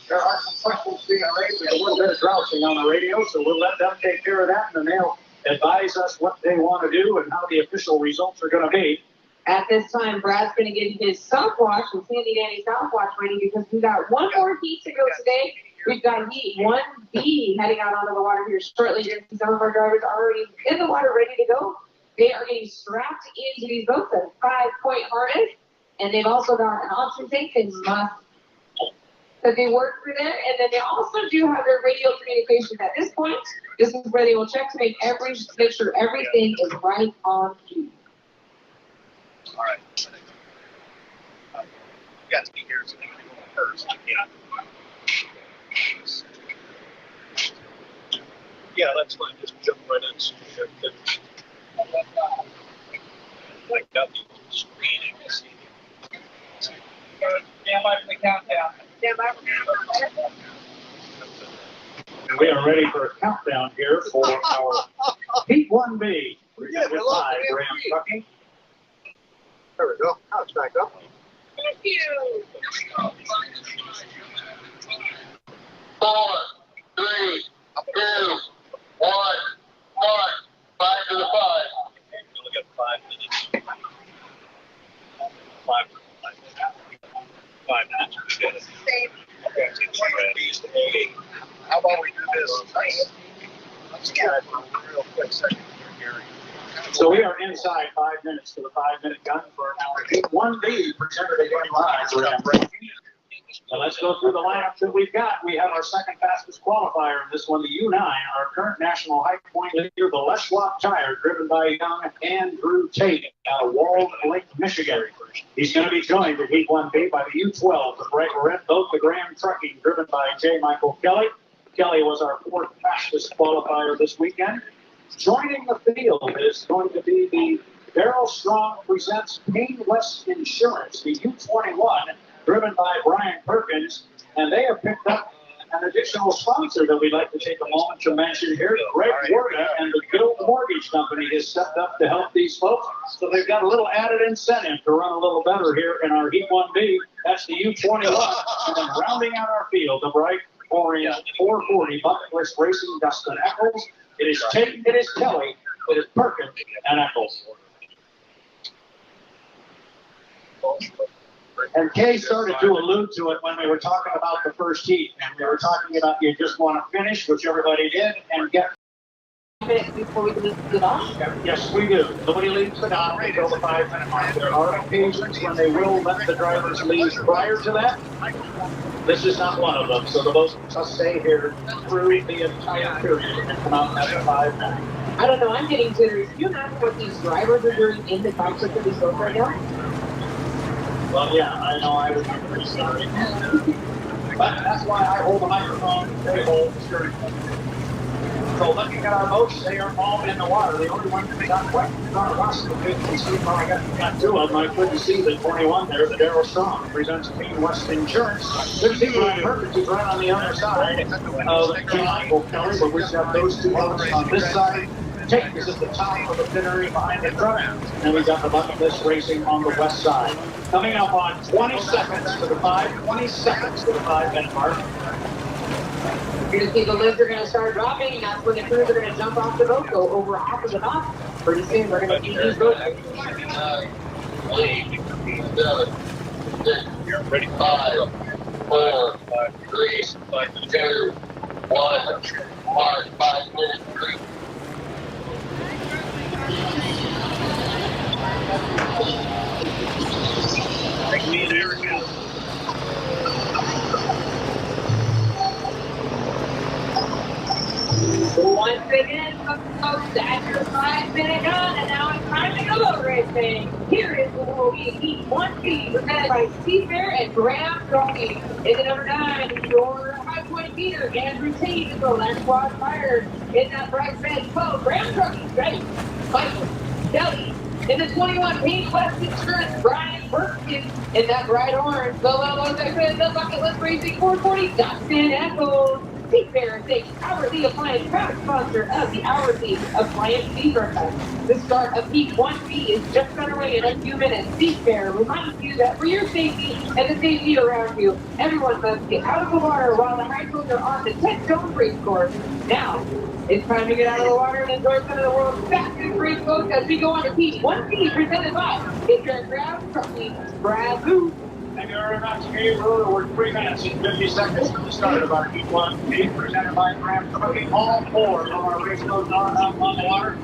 there are some questions being raised. There's a little bit of grousing on the radio, so we'll let them take care of that, and then they'll advise us what they want to do and how the official results are going to be. At this time, Brad's going to get his stopwatch and Sandy Danny's stopwatch ready because we got one more heat to go today. We've got heat 1B heading out onto the water here shortly. Some of our drivers are already in the water ready to go. They are getting strapped into these boats at a 5-point harness, and they've also got an oxygen tank and must that they work for them, and then they also do have their radio communications at this point. This is where they will check to make sure everything is right on cue. All right. You got to be here, so they're going to go first. Yeah, that's fine. Just jump right in. Like that screen, you can see. Stand by for the countdown. Stand by for the countdown. And we are ready for a countdown here for our Heat 1B. With 5 Graham Trucking. There we go. Now it's back up. Thank you. 4, 3, 2, 1, 5 to the 5. We only got 5 minutes. 5 minutes. We got it. Okay, how about we do this? Let's get it for a real quick second here, Gary. So we are inside 5 minutes to the 5-minute gun for our Heat 1B presented again live. So let's go through the lineup that we've got. We have our second fastest qualifier in this one, the U9, our current national height point leader, the Les Schwab Tire, driven by young Andrew Tate out of Walled Lake, Michigan. He's going to be joined in Heat 1B by the U12, the bright red boat, the Graham Trucking, driven by J. Michael Kelly. Kelly was our fourth fastest qualifier this weekend. Joining the field is going to be the Darrell Strong presents Painless Insurance, the U21, driven by Brian Perkins, and they have picked up an additional sponsor that we'd like to take a moment to mention here. Greg Werda and the Guild Mortgage Company has stepped up to help these folks, so they've got a little added incentive to run a little better here in our Heat 1B. That's the U21, and then rounding out our field, the bright orange 440 bucket list racing Dustin Eccles. It is Tate, it is Kelly, it is Perkins, and Eccles. And Kay started to allude to it when we were talking about the first heat, and we were talking about you just want to finish, which everybody did, and get Minutes before we leave the dock? Yes, we do. Nobody leaves the dock until the 5-minute mark. There are occasions when they will let the drivers leave prior to that. This is not one of them, so the boats must stay here through the entire period and come out at the 5 minutes. I don't know, I'm getting curious. Do you know what these drivers are doing in the cockpit of these boats right now? Well, yeah, I know I would be pretty sorry. But that's why I hold the microphone, they hold the steering wheel. So looking at our boats, they are all in the water. The only one that got wet in front of us, the 50, well, I got 2 of them. I couldn't see the 21 there, the Darrell Strong, presents Team West Insurance. Good team Brian Perkins is right on the other side of J. Michael Kelly, but we've got those 2 boats on this side. Tate is at the top of the finnery behind the truck, and we've got the bucket list racing on the west side. Coming up on 20 seconds to the 5-minute mark. You're going to see the lids are going to start dropping, and that's when the crews are going to jump off the boat, go over off of the dock. Pretty soon, we're going to see these boats. 8, 7, 6, You're ready. 5, 4, 3, 2, 1. 5 minutes. 3. Take me there again. Once again, folks, that's your 5-minute gun, and now it's time to go boat racing. Here is the World Heat 1B, presented by SEAFAIR and Graham Trucking. In the number 9, your high-point leader, Andrew Tate, is the Les Schwab Tire. In that bright red boat, Graham Trucking, ready. Michael Kelly. In the 21, Paint West Insurance, Brian Perkins. In that bright orange, the bucket list racing 440, Dustin Eccles. SEAFAIR thanks Hourly Appliance, proud sponsor of the Hourly Appliance Fever Cup. The start of Heat 1B is just underway in a few minutes. SEAFAIR reminds you that for your safety and the safety around you, everyone must get out of the water while the high schools are on the 10-zone race course. Now, it's time to get out of the water and enjoy some of the world's fastest race boats as we go on to Heat 1B presented by SEAFAIR Ground Trucking, Brad Booth. Thank you very much, Gabe. We're 3 minutes and 50 seconds from the start of our Heat 1B presented by Graham Trucking. All four of our race boats are out on the water.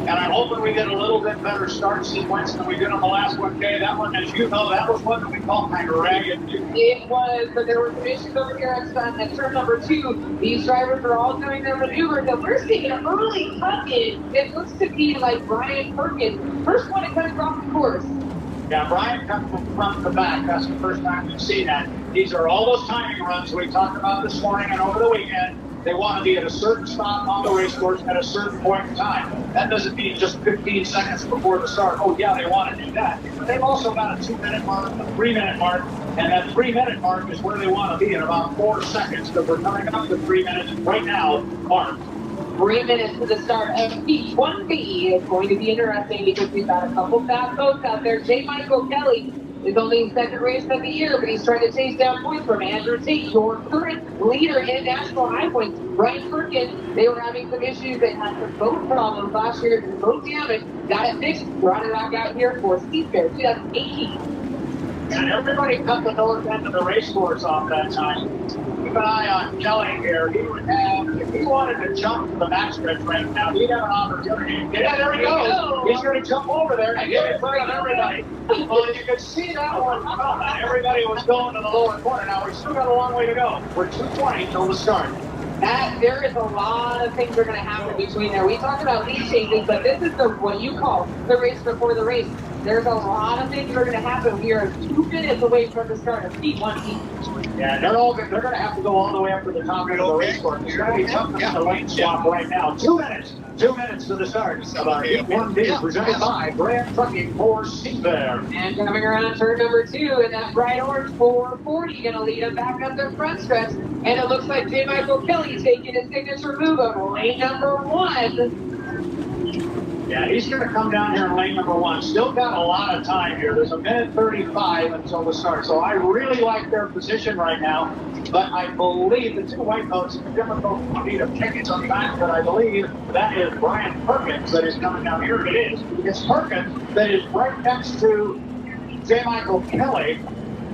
And I'm hoping we get a little bit better start sequence than we did on the last one, Kay. That one, as you know, that was one that we called kind of ragged. It was, but there were some issues over here at turn number 2. These drivers are all doing their maneuvers, and we're seeing an early cut-in. It looks to be like Brian Perkins, first one to cut across the course. Yeah, Brian comes from front to back. That's the first time we've seen that. These are all those timing runs we talked about this morning and over the weekend. They want to be at a certain stop on the race course at a certain point in time. That doesn't mean just 15 seconds before the start. Oh, yeah, they want to do that. But they've also got a 2-minute mark, a 3-minute mark, and that 3-minute mark is where they want to be in about 4 seconds because we're coming up to 3 minutes right now, mark. 3 minutes to the start of Heat 1B. It's going to be interesting because we've got a couple fast boats out there. J. Michael Kelly is only his second race of the year, but he's trying to chase down points from Andrew Tate, your current leader in national high points. Brian Perkins, they were having some issues. They had some boat problems last year, some boat damage. Got it fixed, brought it back out here for SEAFAIR 2018. And everybody cut the north end of the race course off that time. Keep an eye on Kelly here. He would have, if he wanted to jump to the backstretch right now, he'd have an opportunity. Yeah, there he goes. He's going to jump over there and get in front of everybody. Well, you could see that one coming. Everybody was going to the lower corner. Now, we've still got a long way to go. We're 2:20 till the start. There is a lot of things that are going to happen between there. We talked about lead changes, but this is what you call the race before the race. There's a lot of things that are going to happen. We are 2 minutes away from the start of Heat 1B. Yeah, they're going to have to go all the way up to the top end of the race course. It's going to be tough to get the lane swap right now. 2 minutes. 2 minutes to the start of our Heat 1B presented by Graham Trucking for SEAFAIR. And coming around turn number 2, and that bright orange 440 going to lead them back up their front stretch. And it looks like J. Michael Kelly taking his signature move on lane number 1. Yeah, he's going to come down here in lane number 1. Still got a lot of time here. There's 1:35 until the start. So I really like their position right now. But I believe the two white boats, it's difficult for me to pick it on the back, but I believe that is Brian Perkins that is coming down here. It is. It's Perkins that is right next to J. Michael Kelly.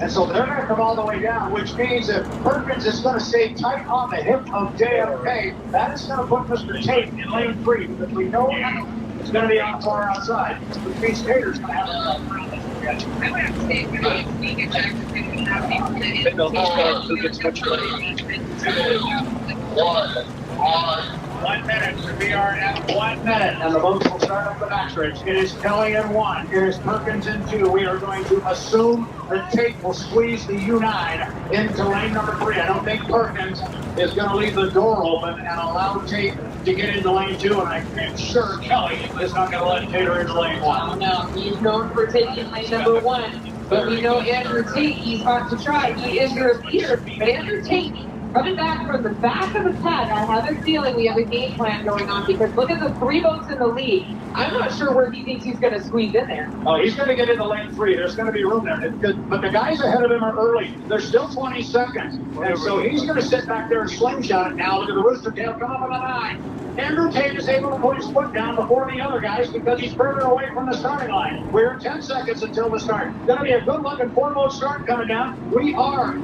And so they're going to come all the way down, which means if Perkins is going to stay tight on the hip of JFK, that is going to put Mr. Tate in lane 3, because we know it's going to be on far outside, which means Tater's going to have to One minute. We are at 1 minute, and the boats will start up the backstretch. It is Kelly in 1. It is Perkins in 2. We are going to assume that Tate will squeeze the U9 into lane number 3. I don't think Perkins is going to leave the door open and allow Tate to get into lane 2, and I am sure Kelly is not going to let Tater into lane 1. No, he's known for taking lane number 1, but we know Andrew Tate, he's about to try. He is your leader, but Andrew Tate, coming back from the back of the pad, I have a feeling we have a game plan going on because look at the 3 boats in the lead. I'm not sure where he thinks he's going to squeeze in there. Oh, he's going to get into lane 3. There's going to be room there. But the guys ahead of him are early. There's still 20 seconds. And so he's going to sit back there and slingshot it now. Look at the rooster tail come up on the 9. Andrew Tate is able to put his foot down before the other guys because he's further away from the starting line. We're 10 seconds until the start. Going to be a good-looking 4-boat start coming down. We are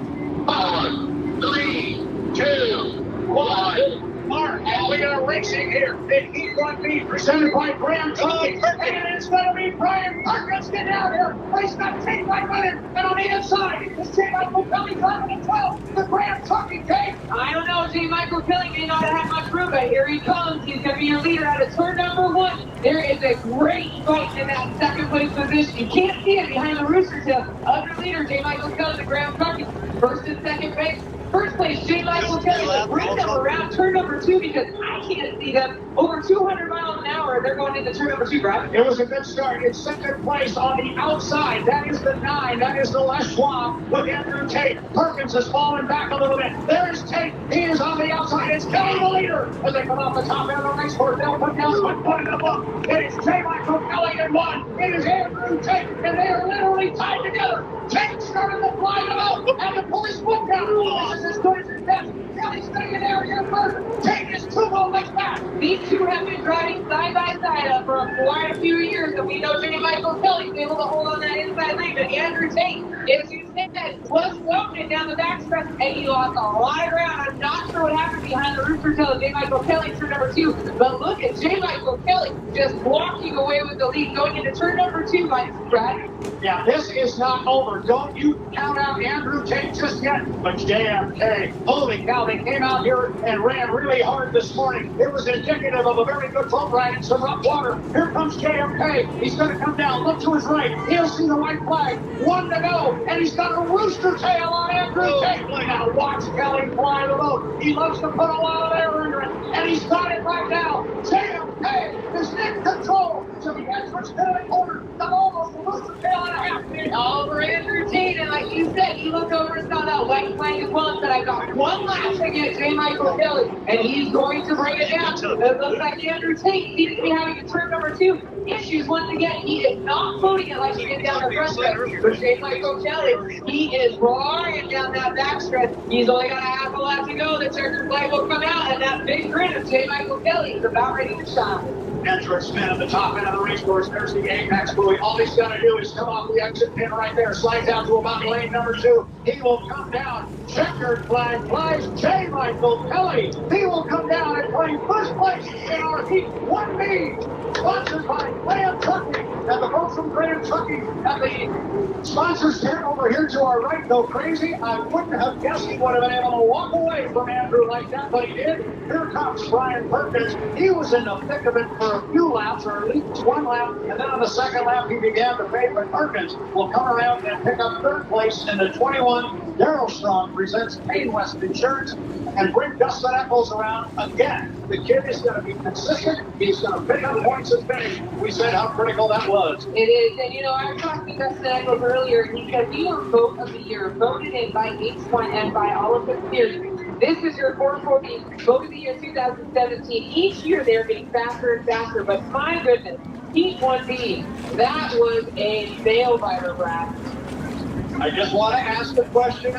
5, 3, 2, 1. Mark, and we are racing here in Heat 1B, presented by Graham Trucking. And it's going to be Brian Perkins getting out here. He's got Tate right with him. And on the inside, it's J. Michael Kelly driving at 12. The Graham Trucking Tate. I don't know, J. Michael Kelly may not have much room, but here he comes. He's going to be your leader out of turn number 1. There is a great fight in that second place position. You can't see it behind the rooster tail of your leader, J. Michael Kelly, the Graham Trucking. First and second base. first place, J. Michael Kelly, but bring them around turn number 2 because I can't see them over 200 miles an hour. They're going into turn number 2, Brad. It was a good start. In second place on the outside, that is the 9. That is the Les Schwab with Andrew Tate. Perkins has fallen back a little bit. There's Tate. He is on the outside. It's Kelly the leader as they come off the top end of the race course. They'll put down one foot in the book. It is J. Michael Kelly in 1. It is Andrew Tate, and they are literally tied together. Tate started to fly them out, and the police went down. This is as good as it gets. Kelly's staying there here first. Tate is 2 moments back. These two have been driving side by side for quite a few years, and we know J. Michael Kelly's able to hold on that inside lane, but Andrew Tate, as you said, was floating down the backstretch, and he lost a lot of ground. I'm not sure what happened behind the rooster tail. J. Michael Kelly, turn number 2, but look at J. Michael Kelly just walking away with the lead, going into turn number 2, Brad. Yeah, this is not over. Don't you count out Andrew Tate just yet. But JMK, holy cow, they came out here and ran really hard this morning. It was indicative of a very good boat ride in some rough water. Here comes JMK. He's going to come down. Look to his right. He'll see the white flag. 1 to go. And he's got a rooster tail on Andrew Tate. Now watch Kelly fly the boat. He loves to put a lot of air into it. And he's got it right now. JMK is in control. So he heads for Stanley Corner. Got almost a rooster tail and a half. Over Andrew Tate, and like you said, he looked over and saw that white flag as well and said, I've got one lap to get J. Michael Kelly, and he's going to bring it down. It looks like Andrew Tate seems to be having a turn number 2 issues once again. He is not floating it like he did down the front stretch, but J. Michael Kelly, he is roaring down that back stretch. He's only got a half a lap to go. The checkered flag will come out, and that big grin of J. Michael Kelly is about ready to shine. Entrance man at the top end of the race course. There's the apex buoy. All he's got to do is come off the exit pin right there, slide down to about lane number 2. He will come down. Checkered flag flies. J. Michael Kelly. He will come down and claim first place in our Heat 1B. Sponsored by Graham Trucking. And the folks from Graham Trucking at the sponsors tent over here to our right go crazy. I wouldn't have guessed he would have been able to walk away from Andrew like that, but he did. Here comes Brian Perkins. He was in the thick of it for a few laps, or at least 1 lap, and then on the second lap he began to fade, but Perkins will come around and pick up 3rd place in the 21. Daryl Strong presents Payne West Insurance and bring Dustin Eccles around again. The kid is going to be consistent. He's going to pick up points and finish. We said how critical that was. It is, and you know, I was talking to Dustin Eccles earlier, and he said, you were Boat of the Year, voted in by H1 and by all of the peers. This is your 440 Boat of the Year 2017. Each year they're getting faster and faster, but my goodness, Heat 1B, that was a nail biter, Brad. I just want to ask the question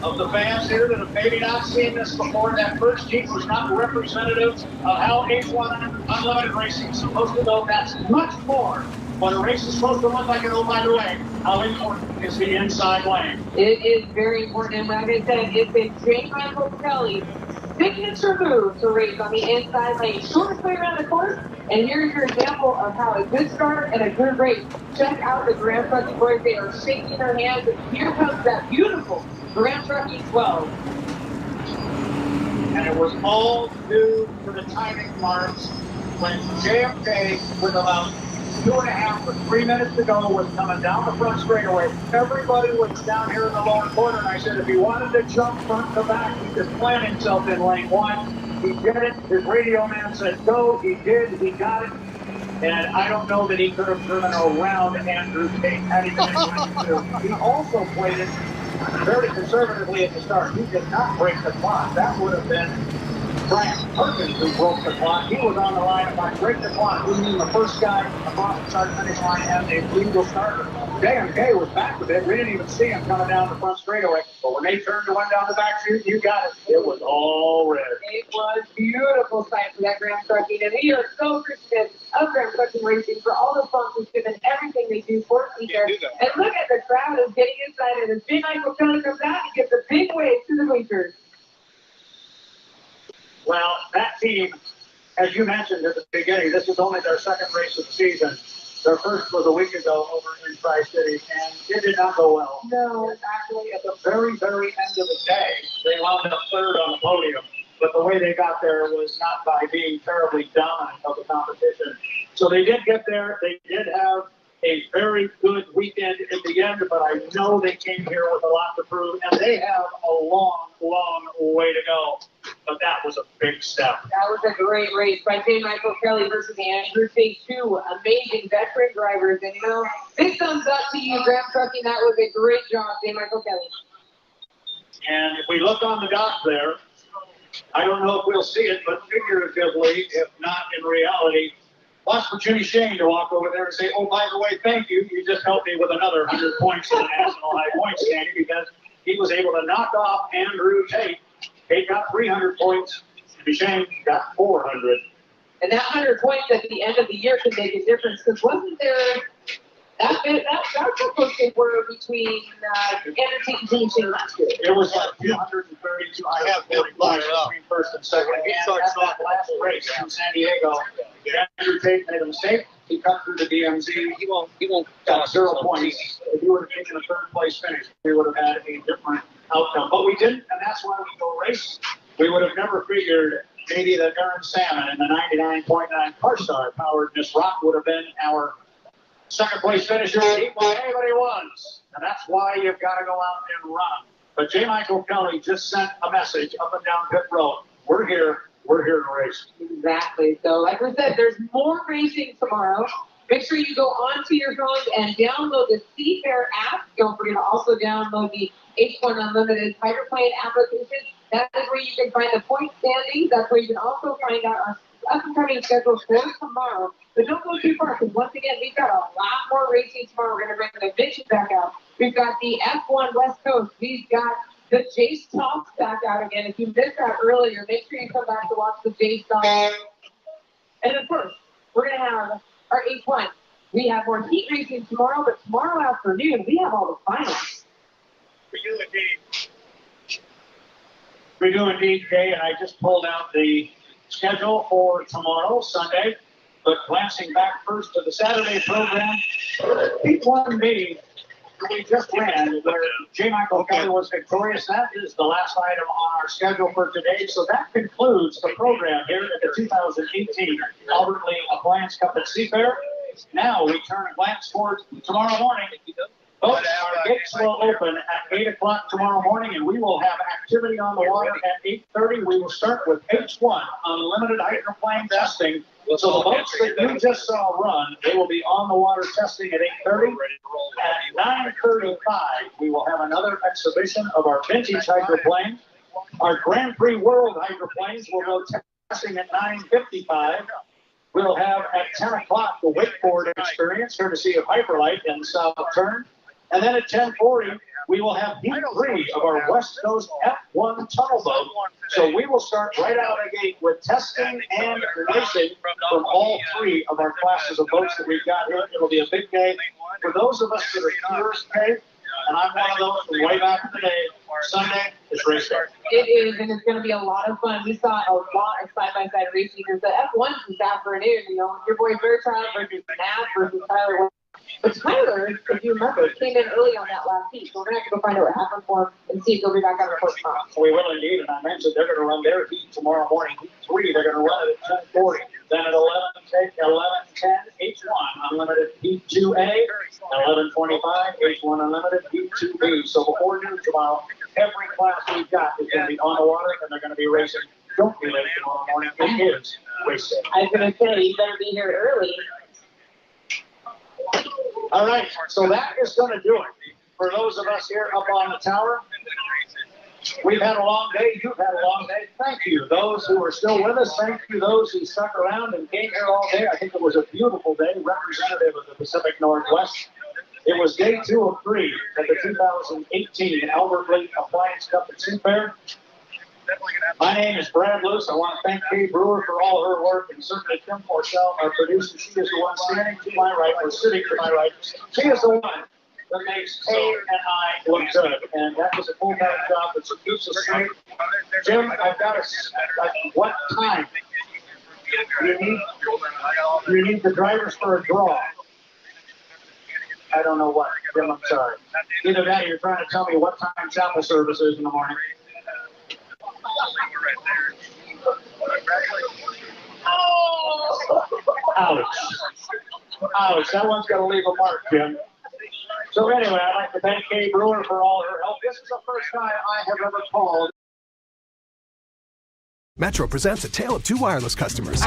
of the fans here that have maybe not seen this before. That first Heat was not representative of how H1 Unlimited Racing is supposed to go. That's much more. When a race is supposed to look like it, oh, by the way, how important is the inside lane? It is very important, and like I said, it's a J. Michael Kelly signature move to race on the inside lane. Shortest way around the course, and here's your example of how a good start and a good race. Check out the Graham Trucking boys. They are shaking their hands, and here comes that beautiful Graham Trucking 12. And it was all due to the timing marks when JFK, with about 2.5 or 3 minutes to go, was coming down the front straightaway. Everybody was down here in the lower corner, and I said if he wanted to jump front to back, he could plant himself in lane 1. He did it. His radio man said go. He did. He got it. And I don't know that he could have driven around Andrew Tate had he been in lane 2. He also played it very conservatively at the start. He did not break the clock. That would have been Brian Perkins who broke the clock. He was on the line. If I break the clock, we mean the first guy across the start-finish line and a legal starter. JMK was back a bit. We didn't even see him coming down the front straightaway. But when they turned to one down the back chute, you got it. It was all red. It was beautiful sight for that Graham Trucking, and we are so appreciative of Graham Trucking Racing for all the sponsorship and everything they do for SEAFAIR. And look at the crowd is getting excited as J. Michael Kelly comes out and gives a big wave to the bleachers. Well, that team, as you mentioned at the beginning, this is only their second race of the season. Their first was a week ago over in Tri-City, and it did not go well. No. And actually, at the very, very end of the day, they wound up 3rd on the podium. But the way they got there was not by being terribly dominant of the competition. So they did get there. They did have a very good weekend in the end, but I know they came here with a lot to prove, and they have a long, long way to go. But that was a big step. That was a great race by J. Michael Kelly versus Andrew Tate. Two amazing veteran drivers. And, you know, big thumbs up to you, Graham Trucking. That was a great job, J. Michael Kelly. And if we look on the dock there, I don't know if we'll see it, but figuratively, if not in reality, watch for Jimmy Shane to walk over there and say, oh, by the way, thank you. You just helped me with another 100 points in the National High Point standing because he was able to knock off Andrew Tate. Tate got 300 points. Jimmy Shane got 400. And that 100 points at the end of the year could make a difference because wasn't there that close they were between Andrew Tate and Jimmy Shane last year? It was like 232. I have been between first and second. And at that last race in San Diego, Andrew Tate made a mistake. He cut through the DMZ. He won't got 0 points. If he would have taken a third place finish, we would have had a different outcome. But we didn't, and that's why we go race. We would have never figured maybe that Aaron Salmon in the 99.9 Carstar powered Miss Rock would have been our second place finisher. He won anybody was. And that's why you've got to go out and run. But J. Michael Kelly just sent a message up and down pit road. We're here. We're here to race. Exactly. So, like we said, there's more racing tomorrow. Make sure you go onto your phones and download the SEAFAIR app. Don't forget to also download the H1 Unlimited hydroplane application. That is where you can find the point standings. That's where you can also find out our up-and-coming schedule for tomorrow. But don't go too far, because once again, we've got a lot more racing tomorrow. We're going to bring the Vintage back out. We've got the F1 West Coast. We've got the Jace Talks back out again. If you missed that earlier, make sure you come back to watch the Jace Talks. And of course, we're going to have our H1. We have more heat racing tomorrow, but tomorrow afternoon, we have all the finals. We do indeed, Kay, and I just pulled out the schedule for tomorrow, Sunday. But glancing back first to the Saturday program, P1B, we just ran where J. Michael Kelly was victorious. That is the last item on our schedule for today. So that concludes the program here at the 2018 Albert Lee Appliance Cup at SEAFAIR. Now we turn a glance towards tomorrow morning. Our gates will open at 8 o'clock tomorrow morning, and we will have activity on the water at 8:30. We will start with H1 unlimited hydroplane testing. So the boats that you just saw run, they will be on the water testing at 8:30. At 9:35, we will have another exhibition of our vintage hydroplanes. Our Grand Prix World hydroplanes will go testing at 9:55. We'll have at 10 o'clock the wakeboard experience, courtesy of Hyperlight in South Turn. And then at 10:40, we will have heat 3 of our West Coast F1 tunnel boat. So we will start right out of the gate with testing and racing from all 3 of our classes of boats that we've got here. It'll be a big day. For those of us that are curious, Kay, and I'm one of those from way back in the day, Sunday is race day. It is, and it's going to be a lot of fun. We saw a lot of side-by-side racing. There's the F1s this afternoon, you know, your boy Bertrand versus Matt versus Tyler. But Tyler, if you remember, came in early on that last heat, so we're going to have to go find out what happened for him and see if he'll be back on the course tomorrow. We will indeed, and I mentioned they're going to run their heat tomorrow morning. Heat 3, they're going to run it at 10:40. Then at 11:10, H1 Unlimited Heat 2A, 11:25, H1 Unlimited Heat 2B. So before noon tomorrow, every class we've got is going to be on the water, and they're going to be racing. Don't be late tomorrow morning. It is race day. I was going to say, you better be here early. All right, so that is going to do it. For those of us here up on the tower, we've had a long day. You've had a long day. Thank you. Those who are still with us, thank you. Those who stuck around and came here all day. I think it was a beautiful day, representative of the Pacific Northwest. It was day 2 of 3 at the 2018 Albert Lee Appliance Cup at SEAFAIR. My name is Brad Luce. I want to thank Kay Brewer for all her work, and certainly Kim Porcel, our producer. She is the one standing to my right, or sitting to my right. She is the one that makes Kay and I look good, and that was a full-time job that keeps us straight. Jim, I've got what time? You need the drivers for a draw. I don't know what, Jim, I'm sorry. Either that or you're trying to tell me what time chapel service is in the morning. Ouch. Ouch, that one's got to leave a mark, Jim. So anyway, I'd like to thank Kay Brewer for all her help. This is the first time I have ever called. Metro presents A Tale of Two Wireless Customers.